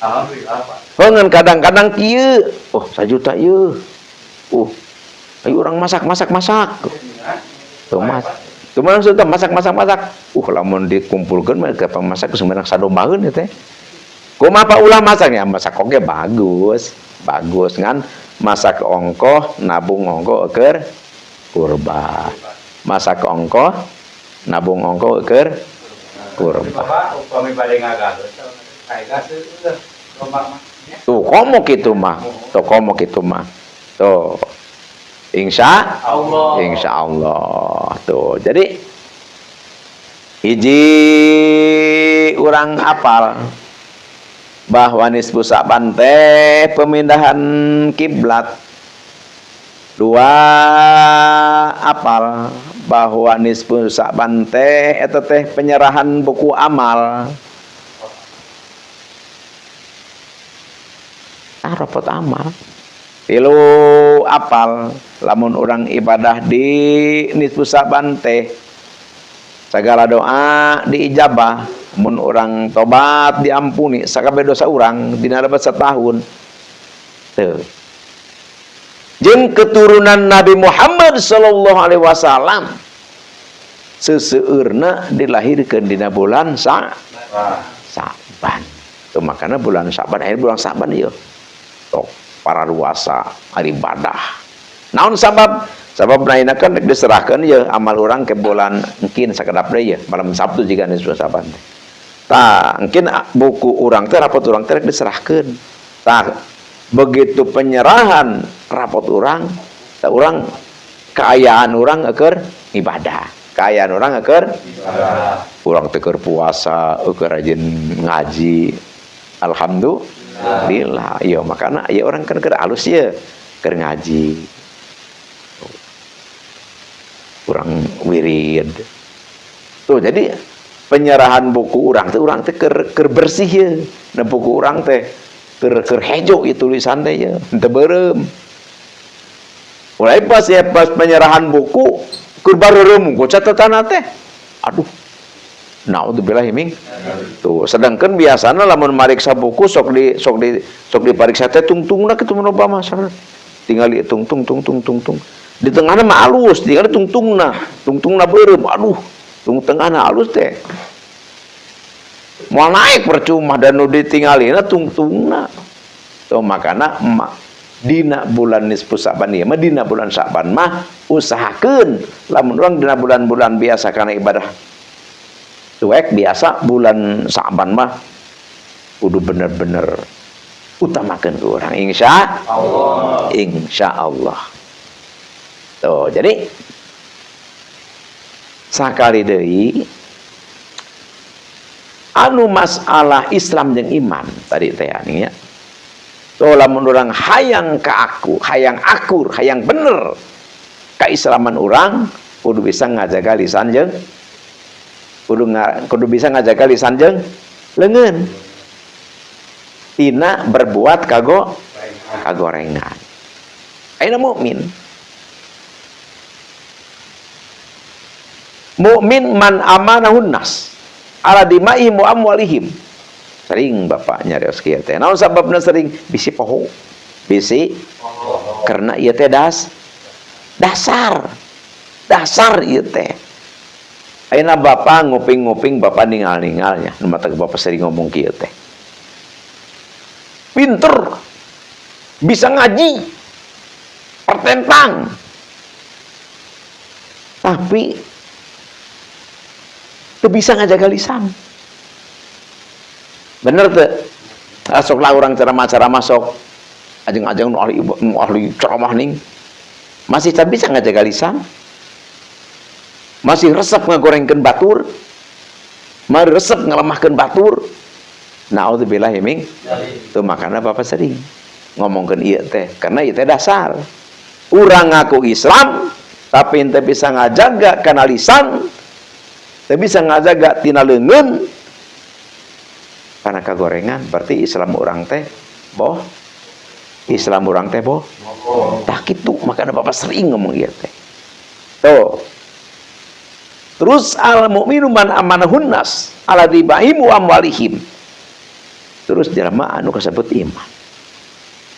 Alhamdulillah Pak. Heun kadang-kadang kieu. Oh 1 juta ieu. Ayo orang masak. Tuh mas. Tuh maksudna masak. Lamun dikumpulkeun mah ke pamasak sebenarnya sadombaeun teh. Kumaha pa ulah masaknya? Masak oge bagus ngan masak ongkoh nabung ongkoh keur kurban. Masak ongkoh nabung ongkoh keur kurban. Tuh komo kitu mah. Tuh. Insya Allah. Tuh. Jadi hiji urang apal bahwa nisbu Sa'ban teh pemindahan kiblat. 2 apal bahwa nisbu Sa'ban teh eta teh penyerahan buku amal. Rapot amal. 3 apal lamun orang ibadah di nisbu Sa'ban teh segala doa diijabah, mun orang tobat diampuni sakabeh dosa urang dina lebat setahun. Teu. Jeung keturunan Nabi Muhammad sallallahu alaihi wasallam seseueurna dilahirkeun dina bulan Sa'ban. Tuh makana bulan Sa'ban akhir bulan Sa'ban ieu. Tok para luasa ibadah. Naon sabab? Sabab naina kan diserahkeun ieu amal urang ke bulan engkin sakedap deui malam Sabtu jiga nisbu Sa'ban. Tah engkin buku urang teh rapot urang teh diserahkeun. Tah begitu penyerahan rapot urang, tah urang kaayaan urang keur ibadah. Kaayaan urang keur ibadah. Urang teh keur puasa, keur rajin ngaji. Alhamdulillah. Iya makana ieu urang kan keur alus ieu, keur ngaji. Urang wirid. Tuh jadi penyerahan buku urang teh keur bersih ye. Nah buku urang teh keur hejo ieu tulisan teh ye, henteu beureum. Mulai pas penyerahan buku keur bareureum ku catatanna teh. Aduh. Naudzubillah ming. Tuh sedangkan biasana lamun mariksa buku sok dipariksa teh tungtungna kitu manoba mah tinggal dihitung tung. Di tengahna mah alus, tinggal tungtungna beureum. Aduh, tung tengahna alus teh. mau naik percuma dan nu ditinggalina tungtungna. Tuh makana emak dina bulan nisfu Sa'ban ieu mah dina bulan Sa'ban mah usahakeun lamun urang dina bulan-bulan biasa kana ibadah cuek biasa bulan Sa'ban mah kudu bener-bener utamakeun ke urang insya Allah. Tuh jadi sakali deui anu masalah Islam jeung iman tadi teh nya. Tuh lamun urang hayang ka aku, hayang akur, hayang bener keislaman urang kudu bisa ngajaga lisan jeung kudu bisa ngajaga lisan jeung leungeun. Tina berbuat kagorengan. Ayeuna mukmin. Mukmin man amanahun nas ala dimaihim wa amwalihim. Sering bapak nyarios kieu teh. Naon sababna sering? Bisi poho. Bisi karena ieu teh dasar ieu teh. Ayeuna bapak nguping-nguping bapak ningal-ningalnya. Nu mata bapak sering ngomong kieu teh. Pinter. Bisa ngaji. Pertentang. Tapi teu bisa ngajaga lisan. Bener tuh, sok lah orang ceramah-ceramah sok, ajeng-ajeng nu ahli ceramah ning, masih tak bisa ngajaga lisan, masih resep ngagorengkeun batur, masih resep ngelemahkeun batur. Naudzubillah himing, tuh makanya bapak sering ngomongkeun ieu teh, karena ieu teh dasar. Urang ngaku Islam, tapi ente bisa ngajaga kana lisan, teu bisa ngajaga tina leungeun. Karena kagorengan berarti Islam orang teh boh. Islam orang teh boh. Tak kitu makanya bapak sering ngomong ieu teh. Tuh. Terus al mukminu man amanahun nas ala dibahim wa amwalihim. Terus jelema anu kasebut iman.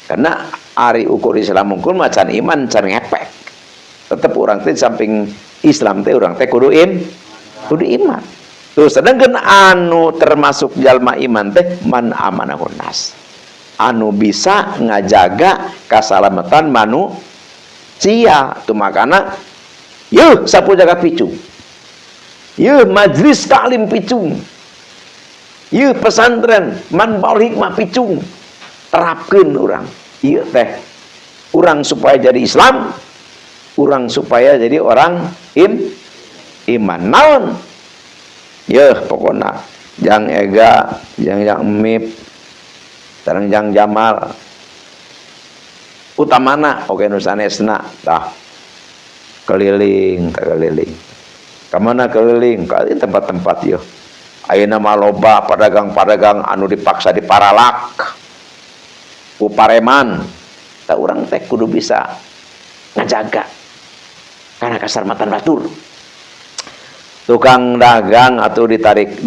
Karena ari ukur Islam ukur macan iman can ngepek. Tetep orang teh samping Islam teh orang teh kudu iman. Tuh sedangkan anu termasuk jalma iman teh man amanahun nas. Anu bisa ngajaga kasalamatan manusia. Tuh makana yeuh sapu jaga picung. Yeuh majlis taklim picung. Yeuh pesantren man baul hikmah picung. Terapkeun urang. Ieu teh urang supaya jadi Islam, urang supaya jadi orang iman. Naon? Yeuh pokoknya jang ega, jang mip, sareng jang jamal. Utamana oke nu sanesna tah keliling. Kamana keliling? Ka tempat-tempat yeuh. Ayeuna mah loba padagang-padagang anu dipaksa diparalak ku pareman. Tah urang teh kudu bisa ngajaga karena kasarmatan batur. Tukang dagang atau ditarik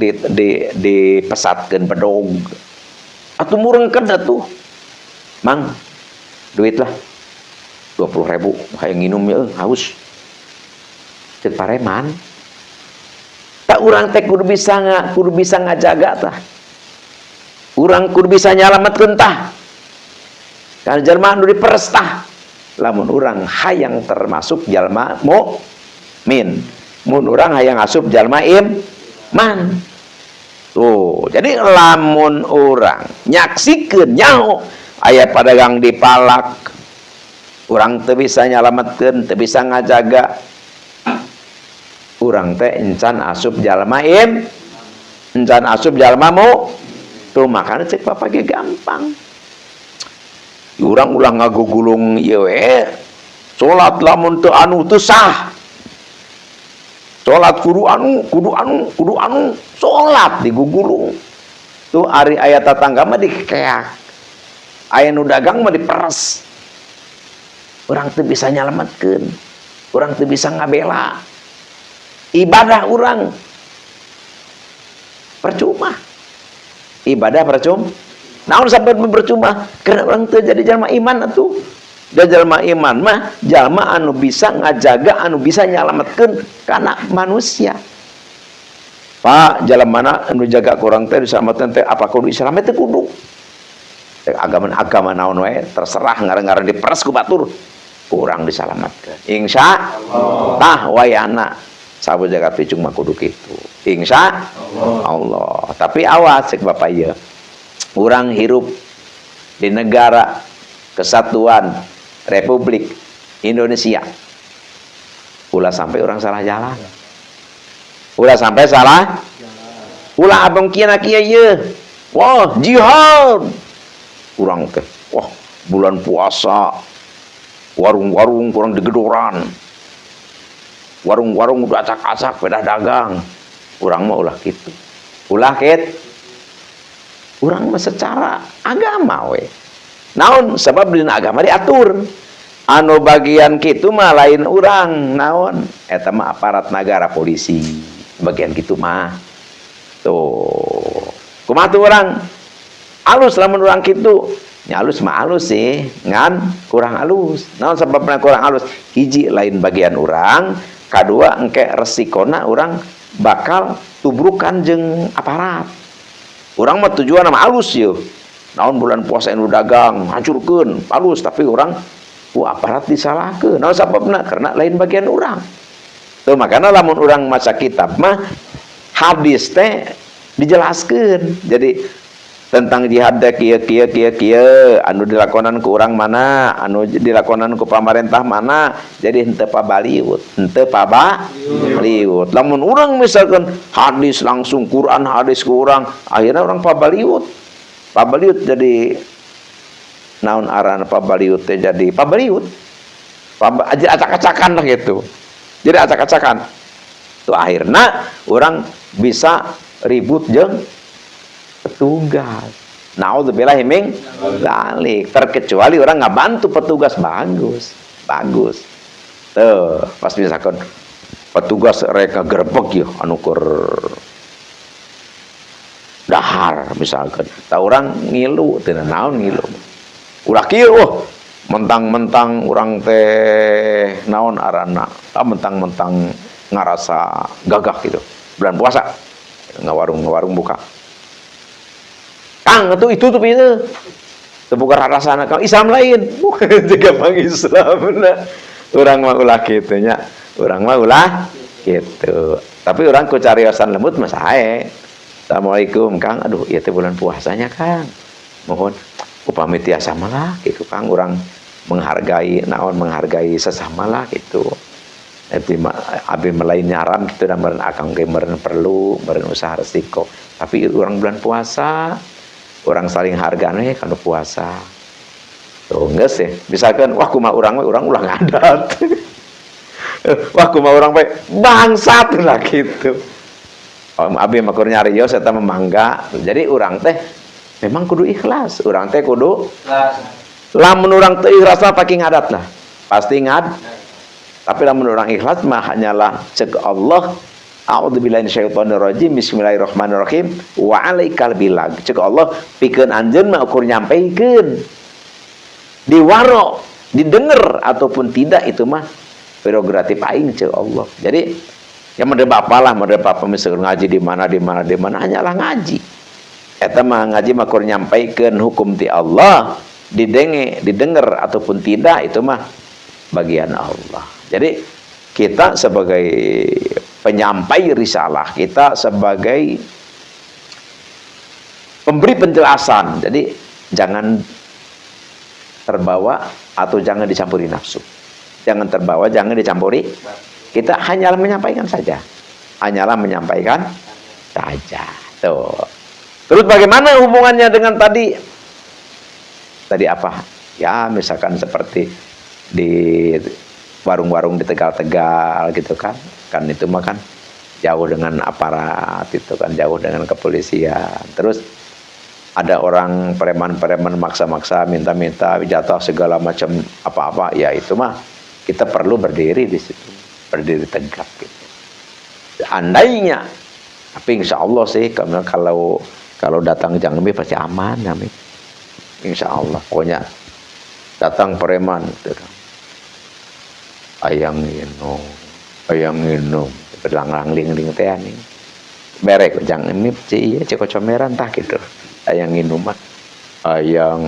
dipesatkeun pedog atuh murengkeun atuh mang duit lah 20.000 hayang nginum ya haus ceuk pareman tak urang teh kudu bisa ngajaga tah urang kudu bisa nyalametkeun tah kana jalma anu diperes tah lamun urang hayang termasuk jalma mukmin. Mun urang hayang asup jalma iman. Tuh, jadi lamun urang nyaksikeun nyaho aya padagang dipalak, urang teu bisa nyalametkeun, teu bisa ngajaga. Urang teh encan asup jalma encan asup jalma tuh makana cek bapak ge gampang. Urang ulah ngagugulung ieu we. Salat lamun teu anu teu sah. Salat kudu anu salat digugulung. Tuh ari aya tatangga mah dikeak. Aya nu dagang mah diperes. Urang teu bisa nyalametkeun. Urang teu bisa ngabela. Ibadah urang percuma. Ibadah percuma. Naon sampai percuma? Karena urang teu jadi jalma iman atuh. Da jalma iman mah jalma anu bisa ngajaga, anu bisa nyalametkeun kana manusia. Pak, jalan mana anu jaga kurang teh diselamatkan teh apa kudu Islam teh kudu. Agama naon wae terserah ngarang-ngarang diperes ku batur. Kurang diselamatkan. Insya Allah wayana sabu jagat picung mah kudu kitu. Insya Allah. Tapi awas cek Bapak ieu. Urang hirup di negara kesatuan Republik Indonesia. Ulah sampai orang salah jalan. Ulah sampai salah. Ulah abang kieu ieu. Wah, jihad. Urang teh, wah, bulan puasa. Warung-warung kurang digedoran. Warung-warung udah acak-acak pedah dagang. Urang mah ulah kitu. Ulah ket. Urang mah secara agama we. Naon sebab dina agama diatur. Anu bagian kitu mah lain urang, naon? Eta mah aparat negara polisi. Bagian kitu mah. Tuh. Kumaha tuh urang? Alus lamun urang kitu. Nya alus mah alus sih, ngan kurang alus. Naon sebabna kurang alus? Hiji lain bagian urang, kadua engke resikona urang bakal tubrukan jeung aparat. Urang mah tujuan mah alus yeuh. Naon bulan puasa anu dagang hancurkeun, alus tapi urang ku aparat disalahkeun. Naon sababna? Karena lain bagian urang. Tuh makana lamun urang maca kitab mah hadis teh dijelaskeun. Jadi tentang jihad teh kieu anu dilakonan ku urang mana, anu dilakonan ku pamarentah mana. Jadi henteu pabaliut, lamun urang misalkan hadis langsung Quran hadis ku urang, akhirnya urang pabaliut jadi naon arana pabaliut teh jadi pabaliut acak-acakan lah gitu. Jadi acak-acakan tuh akhirnya orang bisa ribut jeung petugas. Naudzubillah himing dzalik. Terkecuali orang ngabantu petugas bagus. Tuh, pas misalkan petugas rek ngagerebeg ya anu keur dahar misalkan. Tah urang ngilu teu naon ngilu. Ulah kieu mentang-mentang urang teh naon arana. Mentang-mentang ngarasa gagah gitu. Bulan puasa ngawarung buka. Kang itu tuh itu bukan rasana kang Islam lain bukan juga bang Islam nah. Orang mah ulah kitu nya urang mah ulah gitu tapi orang ku cariosan lembut mah sae. Assalamualaikum kang, aduh ieu teh bulan puasanya kang, mohon upami tiasa malah gitu kang, urang menghargai sesama lah gitu. Abi melain nyaran gitu dan meren akang ge meren perlu meren usaha resiko tapi orang bulan puasa orang saling hargane kana puasa tuh geus ya misalkan wah kumaha urang ulah ngadat wah kumaha urang bae bangsat lah gitu. Abi makur nyarios eta memangga jadi urang teh memang kudu ikhlas urang teh kudu lamun urang teh ikhlas mah pake ngadat lah pasti ngad. Tapi lamun orang ikhlas mah hanyalah cek Allah a'udzubillahi minasyaitonir rajim bismillahirrahmanirrahim wa alaikal bilag cek Allah pikeun anjeun mah ukur nyampaikeun diwaro didengar ataupun tidak itu mah prerogatif aing cek Allah. Jadi ya meureun bapak misalkan ngaji di mana hanyalah ngaji eta mah ngaji mah ukur nyampaikeun hukum ti Allah didengar ataupun tidak itu mah bagian Allah. Jadi kita sebagai penyampai risalah, kita sebagai pemberi penjelasan. Jadi jangan terbawa atau jangan dicampuri nafsu. Jangan terbawa, jangan dicampuri. Kita hanyalah menyampaikan saja. Hanyalah menyampaikan saja. Tuh. Terus bagaimana hubungannya dengan tadi? Tadi apa? Ya misalkan seperti di warung-warung di Tegal-Tegal gitu kan itu mah kan jauh dengan aparat itu kan jauh dengan kepolisian. Terus ada orang preman-preman maksa-maksa minta-minta jatah segala macam apa-apa ya itu mah kita perlu berdiri di situ berdiri tegak gitu. Andainya tapi insya Allah sih kalau datang Jambi pasti aman Jambi insya Allah pokoknya datang preman gitu kan. Ayang minum berlang-lang ling-ling teh nih berek jangan ini cek comeran tah gitu ayang minum mah ayang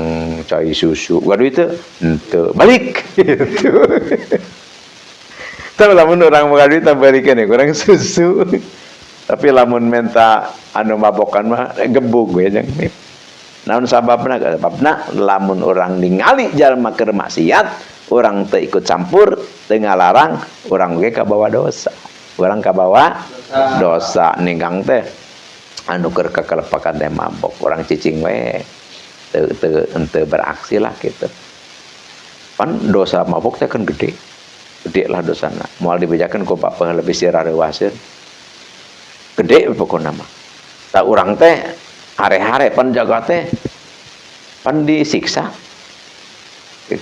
cai susu waduh itu balik gitu. Tapi lamun orang mau duit balikan ya kurang susu. Tapi lamun minta anu mabokan mah gebuk gue jeung mip. Naon sababna? Lamun orang ningali jalma keur maksiat, orang teu ikut campur, teu ngalarang, orang ge kabawa dosa. Urang kabawa dosa ninggang teh anu keur kakalepakan teh mabok, orang cicing we teu beraksi lah gitu. Pan dosa mabok teh kan gede. Gede lah dosana. Moal dibejakeun ku Bapak lebih sirah rewaseun. Gede pokokna mah. Tak urang teh hare-hare pan jaga teh pan disiksa.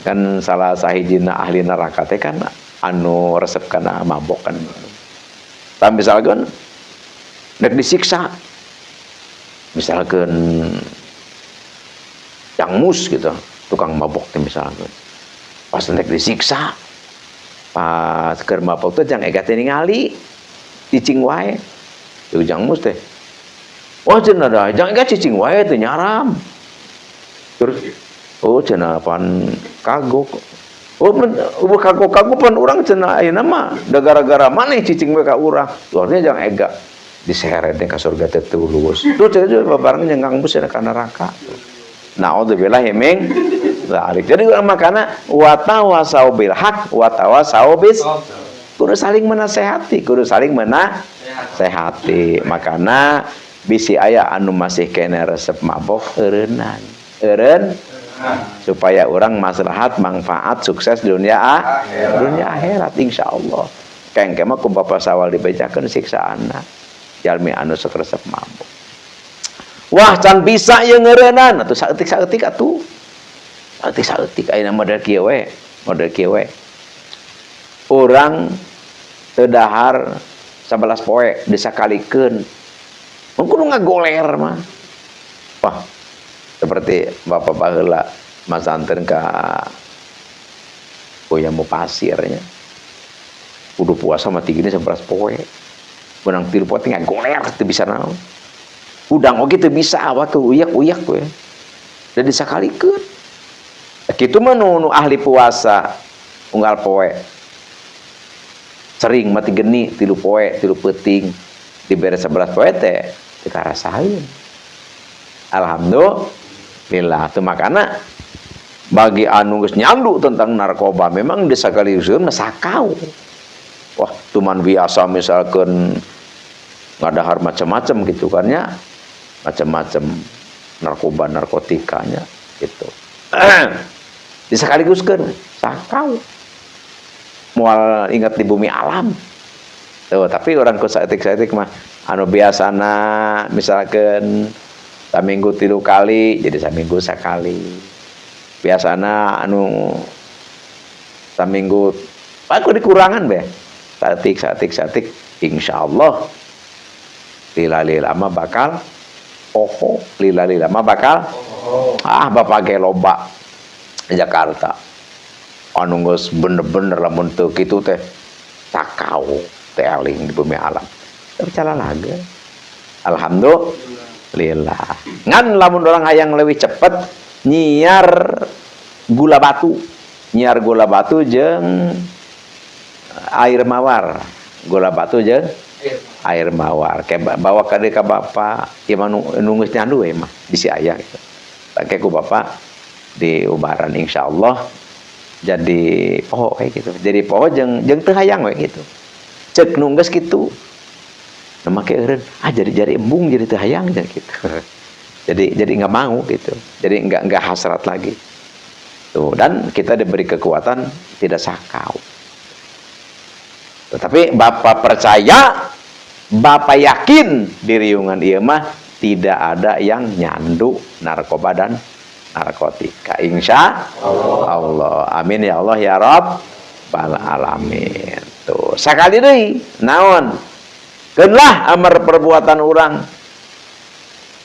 Kan salah sahijina ahli neraka teh kan anu resep kana mabok kan. Tah misalkan nek disiksa. Misalkan yang mus gitu, tukang mabok teh misalkan. Pas nek disiksa pas keur mabok teh jang ega teh ningali cicing wae ujang mus teh wah cenah da jang ega cicing wae teh nyaram terus oh cenah pan kagok oh kagok pan urang cenah ayeuna mah da gara-gara maneh cicing we ka urang luarnya jang ega diseret ka surga teh tulus tuh cenah babareng jeung mus ka neraka naudzubillah hemeng zalik. Jadi makana watawasau bil haq watawasau bis kudu saling menasehati, kudu saling menasehati. Makana bisi aya anu masih kena resep mabok eureun supaya orang maslahat manfaat sukses dunia akhirat insyaallah. Kengke mah ku Bapak sawal dibejakeun siksaanna jalmi anu sok resep mabok. Wah can bisa yang ngeureunana atuh saeutik atuh. Saeutik ayeuna model kieu we, Urang teu dahar 11 poe disakalikeun. Mun kudu ngagoler mah. Wah, seperti Bapak baheula masanteun ka Boya Mupasirnya. Kudu puasa mah tigina 11 poe. Benang 3 poe ngagoler teu bisa naon. Udang oge teu bisa awak uyak-uyak we. Dan disakalikeun. Kitu mah nu ahli puasa unggal poe. Sering mati geni 3 poe, 3 peuting dibere 11 poe teh teu karasaheun. Alhamdulillah. Teu makana bagi anu geus nyandu tentang narkoba memang disakalieuseun mah sakau. Wah, cuman biasa misalkan ngadahar macam-macam gitu kan ya. Macam-macam narkotikanya gitu. Disakaliguskeun sakau moal ingat di bumi alam tuh, tapi orang ku saeutik-saeutik mah anu biasana misalkan saminggu 3 kali jadi saminggu sakali biasana anu saminggu aku dikurangan be saeutik insyaallah lila mah bakal lila mah bakal bapak ge loba Jakarta anu geus bener-bener lamun teu kitu teh sakau teh eling di bumi alam tapi calalaga alhamdulillah ngan lamun orang hayang leuwih cepet nyiar gula batu jeung air mawar air mawar kayak bawa ka deui ka Bapak ieu mah nu geus nyandu we mah bisi aya gitu tak ku Bapak di ubaran insyaallah jadi poho kayak gitu jadi poho jeung teu hayang we gitu ceuk nu geus kitu nu make eureun jadi embung jadi teu hayang gitu jadi enggak mau gitu jadi enggak hasrat lagi tuh dan kita diberi kekuatan tidak sakau tetapi Bapak percaya Bapak yakin di riungan ieu mah tidak ada yang nyandu narkoba dan narkotika insya Allah amin ya Allah ya Rabbal alamin tuh sakali deui naon keunlah amar perbuatan urang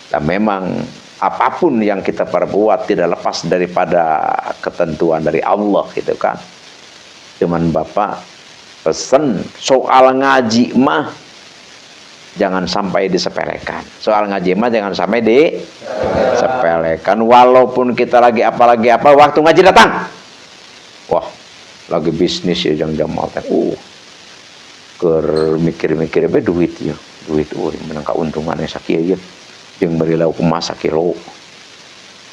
dan memang apapun yang kita perbuat tidak lepas daripada ketentuan dari Allah gitu kan cuman Bapak pesen soal ngaji mah jangan sampai disepelekan. Soal ngaji mah jangan sampai disepelekan. Walaupun kita lagi apa, waktu ngaji datang, wah lagi bisnis ya jang jamal teh. Keur mikir-mikir be duit ya. Duit menang keuntungannya sakieu ya. Jeung beri lauk emas sakilo.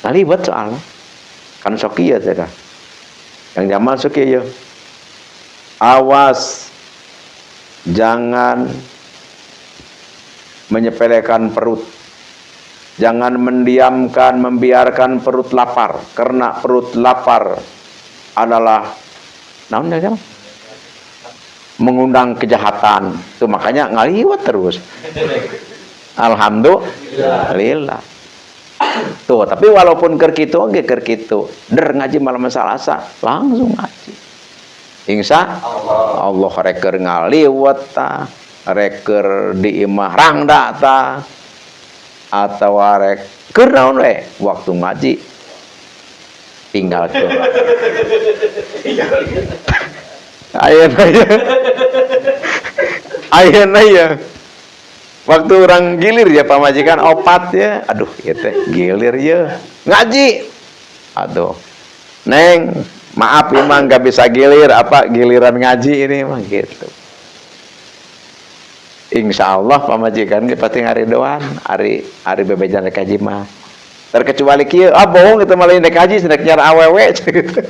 Nalibet soalnya. Kan sok ieu teh dah. Yang jamal sok ieu. Awas jangan menyepelekan perut. Jangan membiarkan perut lapar, karena perut lapar adalah mengundang kejahatan. Itu makanya ngaliwat terus. Alhamdulillah. Tuh, tapi walaupun keur kitu ge keur kitu, ngaji malam Salasa langsung ngaji. Insya Allah reker ngaliwat ta, reker di imah rangda ta, atau reker naon we waktu ngaji tinggal ke ayeuna ya waktu orang gilir ya pamajikan opat ya, aduh ya teh gilir ya ngaji, aduh neng maaf emang gak bisa gilir, giliran ngaji ini mah gitu. Insya Allah pamajikan ge pasti ngaridoan ari bebejan rek haji mah. Terkecuali kieu, bohong itu malah rek haji sedek nyara awewe gitu.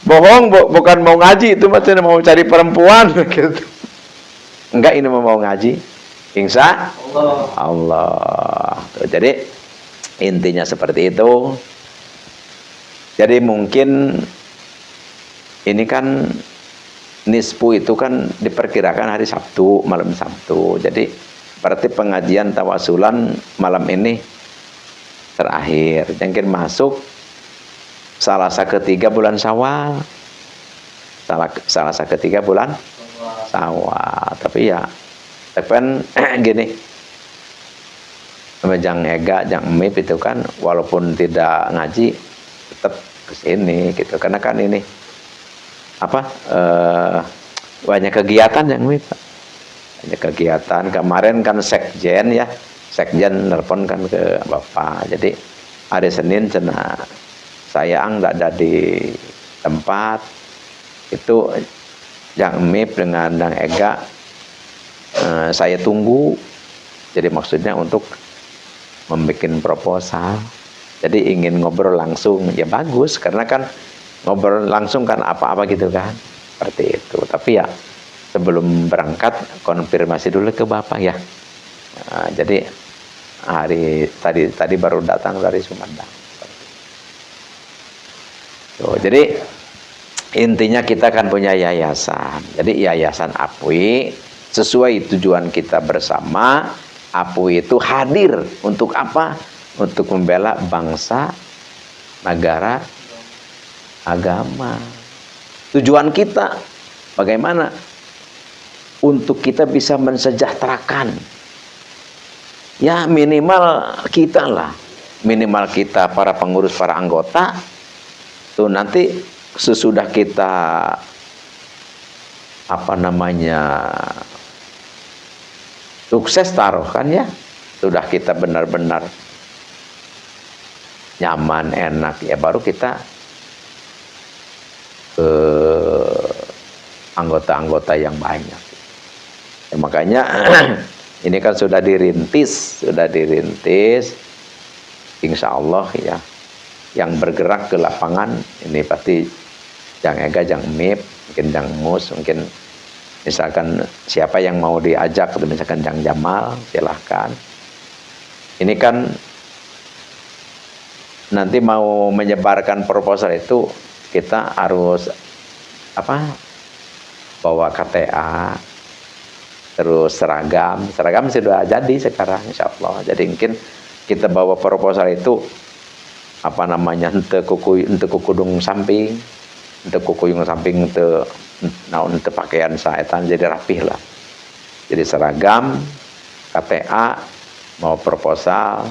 Bohong bukan mau ngaji, itu mah mau cari perempuan gitu. Enggak, ini mau ngaji. Insya Allah. Tuh, jadi intinya seperti itu. Jadi mungkin ini kan nisfu itu kan diperkirakan hari Sabtu, malam Sabtu. Jadi berarti pengajian tawasulan malam ini terakhir. Mungkin masuk Salasa ketiga bulan Syawal. Salasa ketiga bulan Syawal. Tapi ya, kan gini. Jang Ega, Jang Mip itu kan walaupun tidak ngaji tetap kesini gitu, karena kan ini banyak kegiatan yang banyak kegiatan. Kemarin kan sekjen nelpon kan ke bapak, jadi hari Senin cenah saya tidak ada di tempat itu. Yang Mip dengan Dang Ega saya tunggu, jadi maksudnya untuk membuat proposal. Jadi ingin ngobrol langsung, ya bagus, karena kan ngobrol langsung kan apa-apa gitu kan, seperti itu. Tapi ya sebelum berangkat konfirmasi dulu ke bapak ya. Nah, jadi hari tadi baru datang dari Sumedang. Tuh, jadi intinya kita kan punya yayasan. Jadi yayasan APUI sesuai tujuan kita bersama. APUI itu hadir untuk apa? Untuk membela bangsa, negara, agama. Tujuan kita bagaimana? Untuk kita bisa mensejahterakan. Ya minimal kita lah. Minimal kita para pengurus, para anggota. Tuh nanti sesudah kita sukses taruh kan ya. Sudah kita benar-benar nyaman, enak, ya baru kita ke anggota-anggota yang banyak. Ya, makanya ini kan sudah dirintis, insya Allah ya, yang bergerak ke lapangan ini pasti Jang Ega, Jang Mip, mungkin Jang Mus, mungkin misalkan siapa yang mau diajak, misalkan Jang Jamal, silahkan. Ini kan nanti mau menyebarkan proposal itu kita harus bawa KTA, terus seragam sudah jadi sekarang insya Allah. Jadi mungkin kita bawa proposal itu ente kukudung samping, ente kukuyung samping, ente pakaian saetan, jadi rapih lah. Jadi seragam, KTA, mau proposal.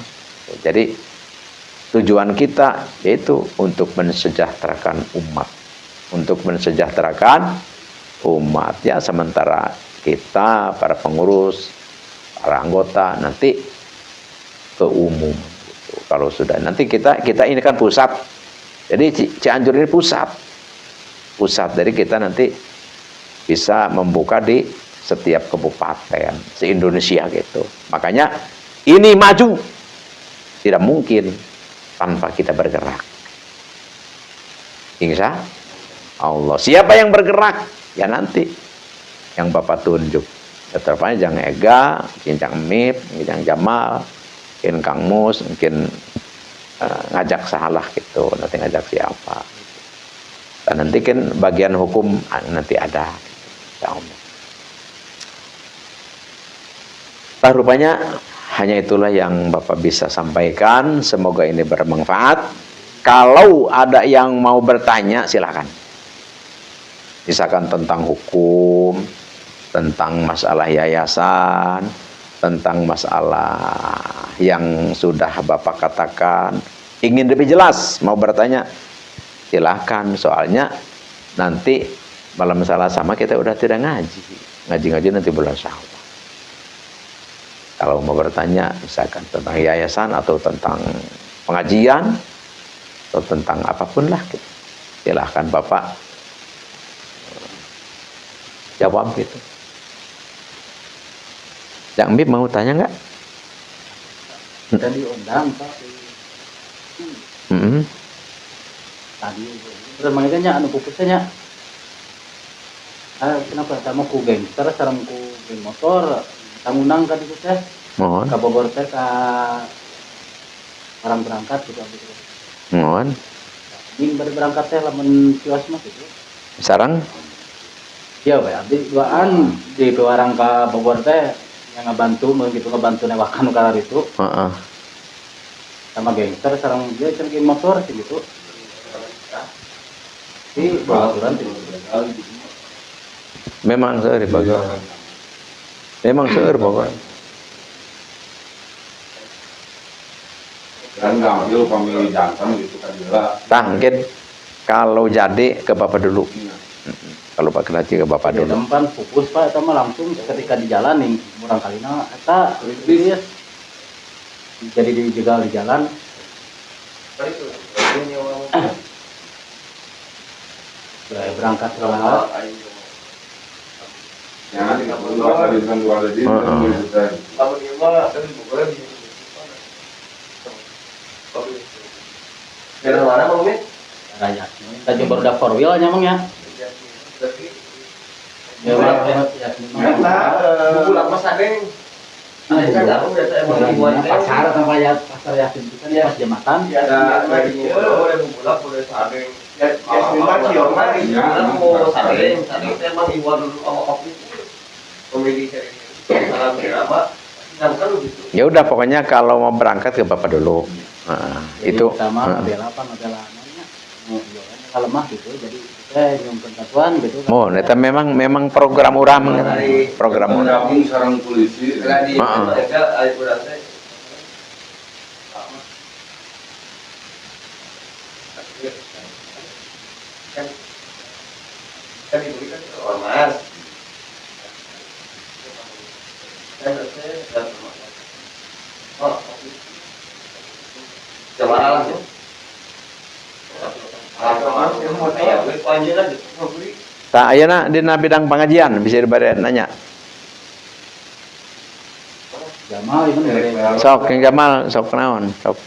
Jadi tujuan kita yaitu untuk mensejahterakan umat. Ya sementara kita, para pengurus, para anggota, nanti ke umum. Gitu. Kalau sudah nanti kita ini kan pusat, jadi Cianjur ini pusat, jadi kita nanti bisa membuka di setiap kabupaten se-Indonesia gitu. Makanya ini maju tidak mungkin tanpa kita bergerak. Insya Allah. Siapa yang bergerak? Ya nanti yang Bapak tunjuk. Terutama Jang Ega, mungkin Jang Mip, mungkin Jang Jamal, mungkin Kang Mus, mungkin ngajak salah gitu. Nanti ngajak siapa. Dan nanti kan bagian hukum nanti ada. Insya Allah. Nah, rupanya hanya itulah yang Bapak bisa sampaikan. Semoga ini bermanfaat. Kalau ada yang mau bertanya, silakan. Misalkan tentang hukum, tentang masalah yayasan, tentang masalah yang sudah Bapak katakan, ingin lebih jelas, mau bertanya, silahkan. Soalnya nanti malam salah sama kita udah tidak ngaji. Ngaji-ngaji nanti bulan Syawal. Kalau mau bertanya, misalkan tentang yayasan atau tentang pengajian, atau tentang apapun lah, silahkan Bapak jawab gitu. Yang Mip mau tanya nggak? Kita diundang Pak. Tadi terus manggilnya anu pupusnya. Kenapa kamu ku gangster sareng ku geng motor? Kamu undang ka ditu teh? Mohon. Ka Bogor teh ka orang berangkat gitu. Mohon. Ini baru berangkat teh lamun kios mah gitu. Sarang? Iya, Pak. Abdi duaan di orang ka Bogor teh yang ngebantu newakan karar itu. Heeh. Sama gangster sareng dia cenah motor gitu. Di bawaturan gitu. Memang seueur di Bogor. Memang seueur Bogor. Dan ngambil pemilih jantan gitu kan juga. Tah, mungkin kalau jadi ke Bapak dulu. Kalau Pak Kelaci ke Bapak dulu. Tempan fokus Pak, eta mah langsung ketika di jalan nih, murang kalina eta bis jadi dijegal di jalan. Berangkat lewat. Ya, tidak perlu ada dengan dua lagi. Lamun ieu mah kan bukan di Dari mana Bang Mit? Raya. Kita coba udah 4 wheel nya Mang ya. Ya Mang, ya. Buku lama sadeng. Pasar sama ya pasar Yasin itu kan pas jembatan. Ya dari ieu ada buku lama udah sadeng. Ya memang kieu mah mau sadeng teh mah iwan dulu sama kopi. Pemilih dari salam kira kan gitu. Ya udah pokoknya kalau mau berangkat ke Bapak dulu. Itu pertama model apa model namanya. Kalau mah gitu jadi nyumpun kesatuan gitu kan. Oh, eta memang program urang program urang. Gabung sareng polisi. Di mereka ai urang teh kan itu kan ormas. Oh, jamaah langsung. Tak ayeuna dina bidang pengajian bisa dibere nanya. Jamal itu dari Sok Kang Jamal, sok naon? Sok.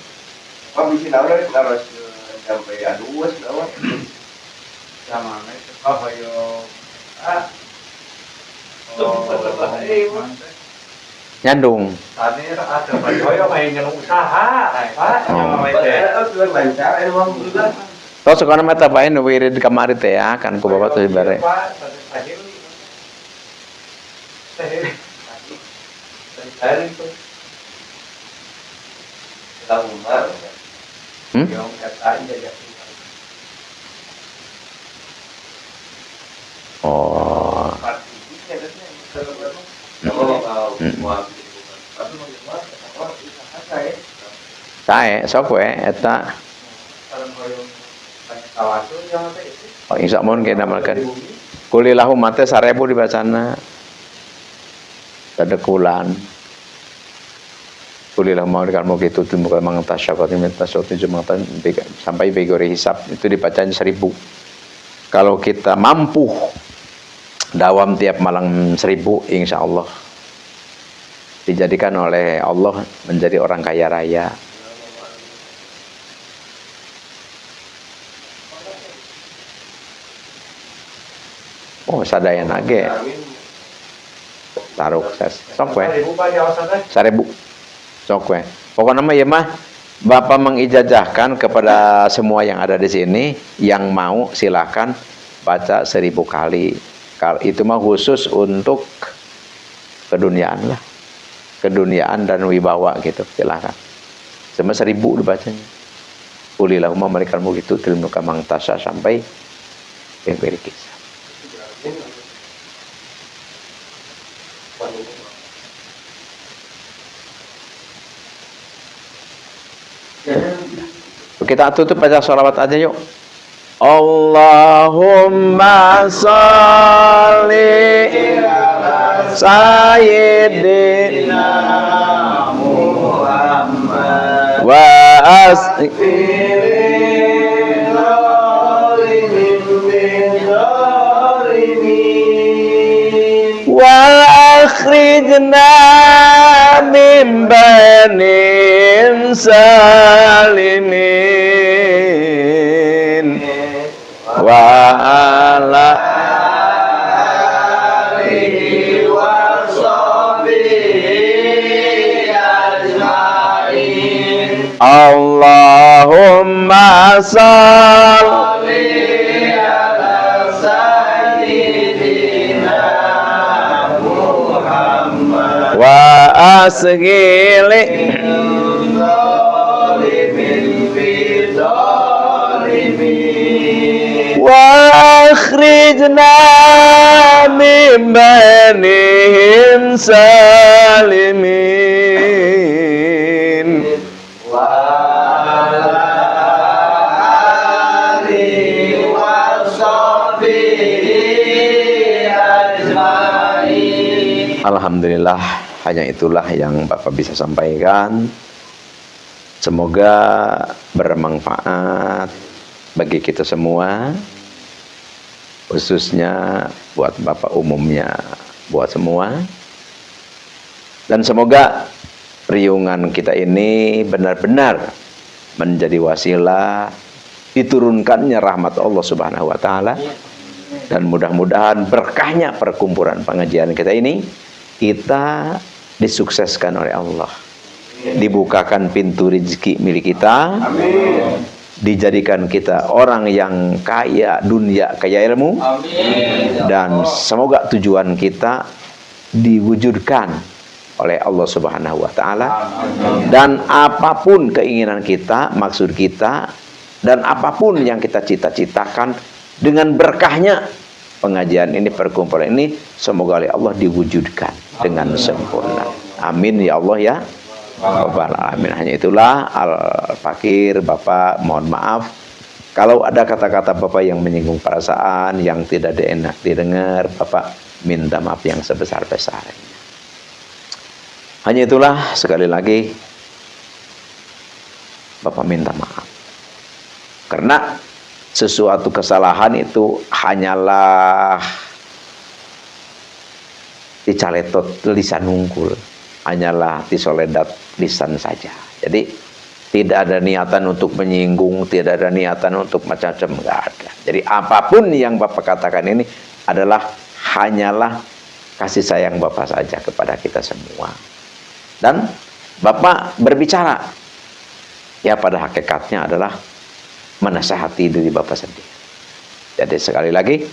Oh, bisa naon harus sampai aduh naon. Sama oh ayo. Nyandung. Tadi ada bayo main yang usaha, Pak. Yang main teh. Lancar emang juga. Tos sekolah mata bae nu wirid kamari teh ya kan ku Bapak teh bare. Oh. Sae sok we eta. Oh insya Allah kita amalkan. Kulilahum mate 1000 dibacana. tadekulan kulilah mau kalau gitu muka mangtasyabat mintasyabat jumatan sampai begori hisab itu dibacanya 1000. Kalau kita mampu dawam tiap malam 1000, insya Allah dijadikan oleh Allah menjadi orang kaya raya. Oh, sadaya nage. Taruh sok we. 1000. Sok we. Pokoknya mah ya mah Bapak mengijazahkan kepada semua yang ada di sini yang mau silakan baca 1000 kali. Kalau itu mah khusus untuk keduniaan lah. Keduniaan dan wibawa gitu, silakan. Cuma 1000 dibacanya. Ulilahumma mereka mau gitu tilmu kamang tasa sampai beri kisah. Kita tutup baca sholawat aja yuk. Allahumma sholli sayyidina Muhammad wa akhrijna min banin salimin wa ala alihi wa sahbihi ajma'in. Allahumma sholli ala sayyidina Muhammad wa asghili wa akhrijna min bainihim salimin wa ala alihi wa sahbihi ajma'in. Alhamdulillah, hanya itulah yang Bapak bisa sampaikan. Semoga bermanfaat bagi kita semua, khususnya buat Bapak umumnya, buat semua. Dan semoga riungan kita ini benar-benar menjadi wasilah diturunkannya rahmat Allah Subhanahu wa taala. Dan mudah-mudahan berkahnya perkumpulan pengajian kita ini, kita disukseskan oleh Allah. Dibukakan pintu rezeki milik kita. Amin. Dijadikan kita orang yang kaya dunia, kaya ilmu. Amin. Dan semoga tujuan kita diwujudkan oleh Allah Subhanahu wa taala. Dan apapun keinginan kita, maksud kita, dan apapun yang kita cita-citakan, dengan berkahnya pengajian ini, perkumpulan ini, semoga oleh Allah diwujudkan dengan sempurna. Amin ya Allah ya Rabbal alamin. Hanya itulah Al-Fakir. Bapak mohon maaf kalau ada kata-kata Bapak yang menyinggung perasaan, yang tidak enak didengar, Bapak minta maaf yang sebesar-besarnya. Hanya itulah, sekali lagi Bapak minta maaf. Karena sesuatu kesalahan itu hanyalah dicaletot lisan unggul, hanyalah disoledat lisan saja. Jadi tidak ada niatan untuk menyinggung, tidak ada niatan untuk macam-macam, enggak ada. Jadi apapun yang Bapak katakan ini adalah hanyalah kasih sayang Bapak saja kepada kita semua. Dan Bapak berbicara ya pada hakikatnya adalah menasihati diri Bapak sendiri. Jadi sekali lagi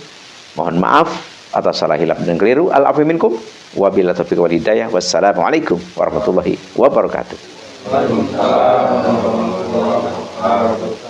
mohon maaf atas salah hilaf dan keliru. Al-afu minkum wabillahi taufiq wal hidayah. Wassalamualaikum warahmatullahi wabarakatuh. Waalaikumsalam warahmatullahi wabarakatuh.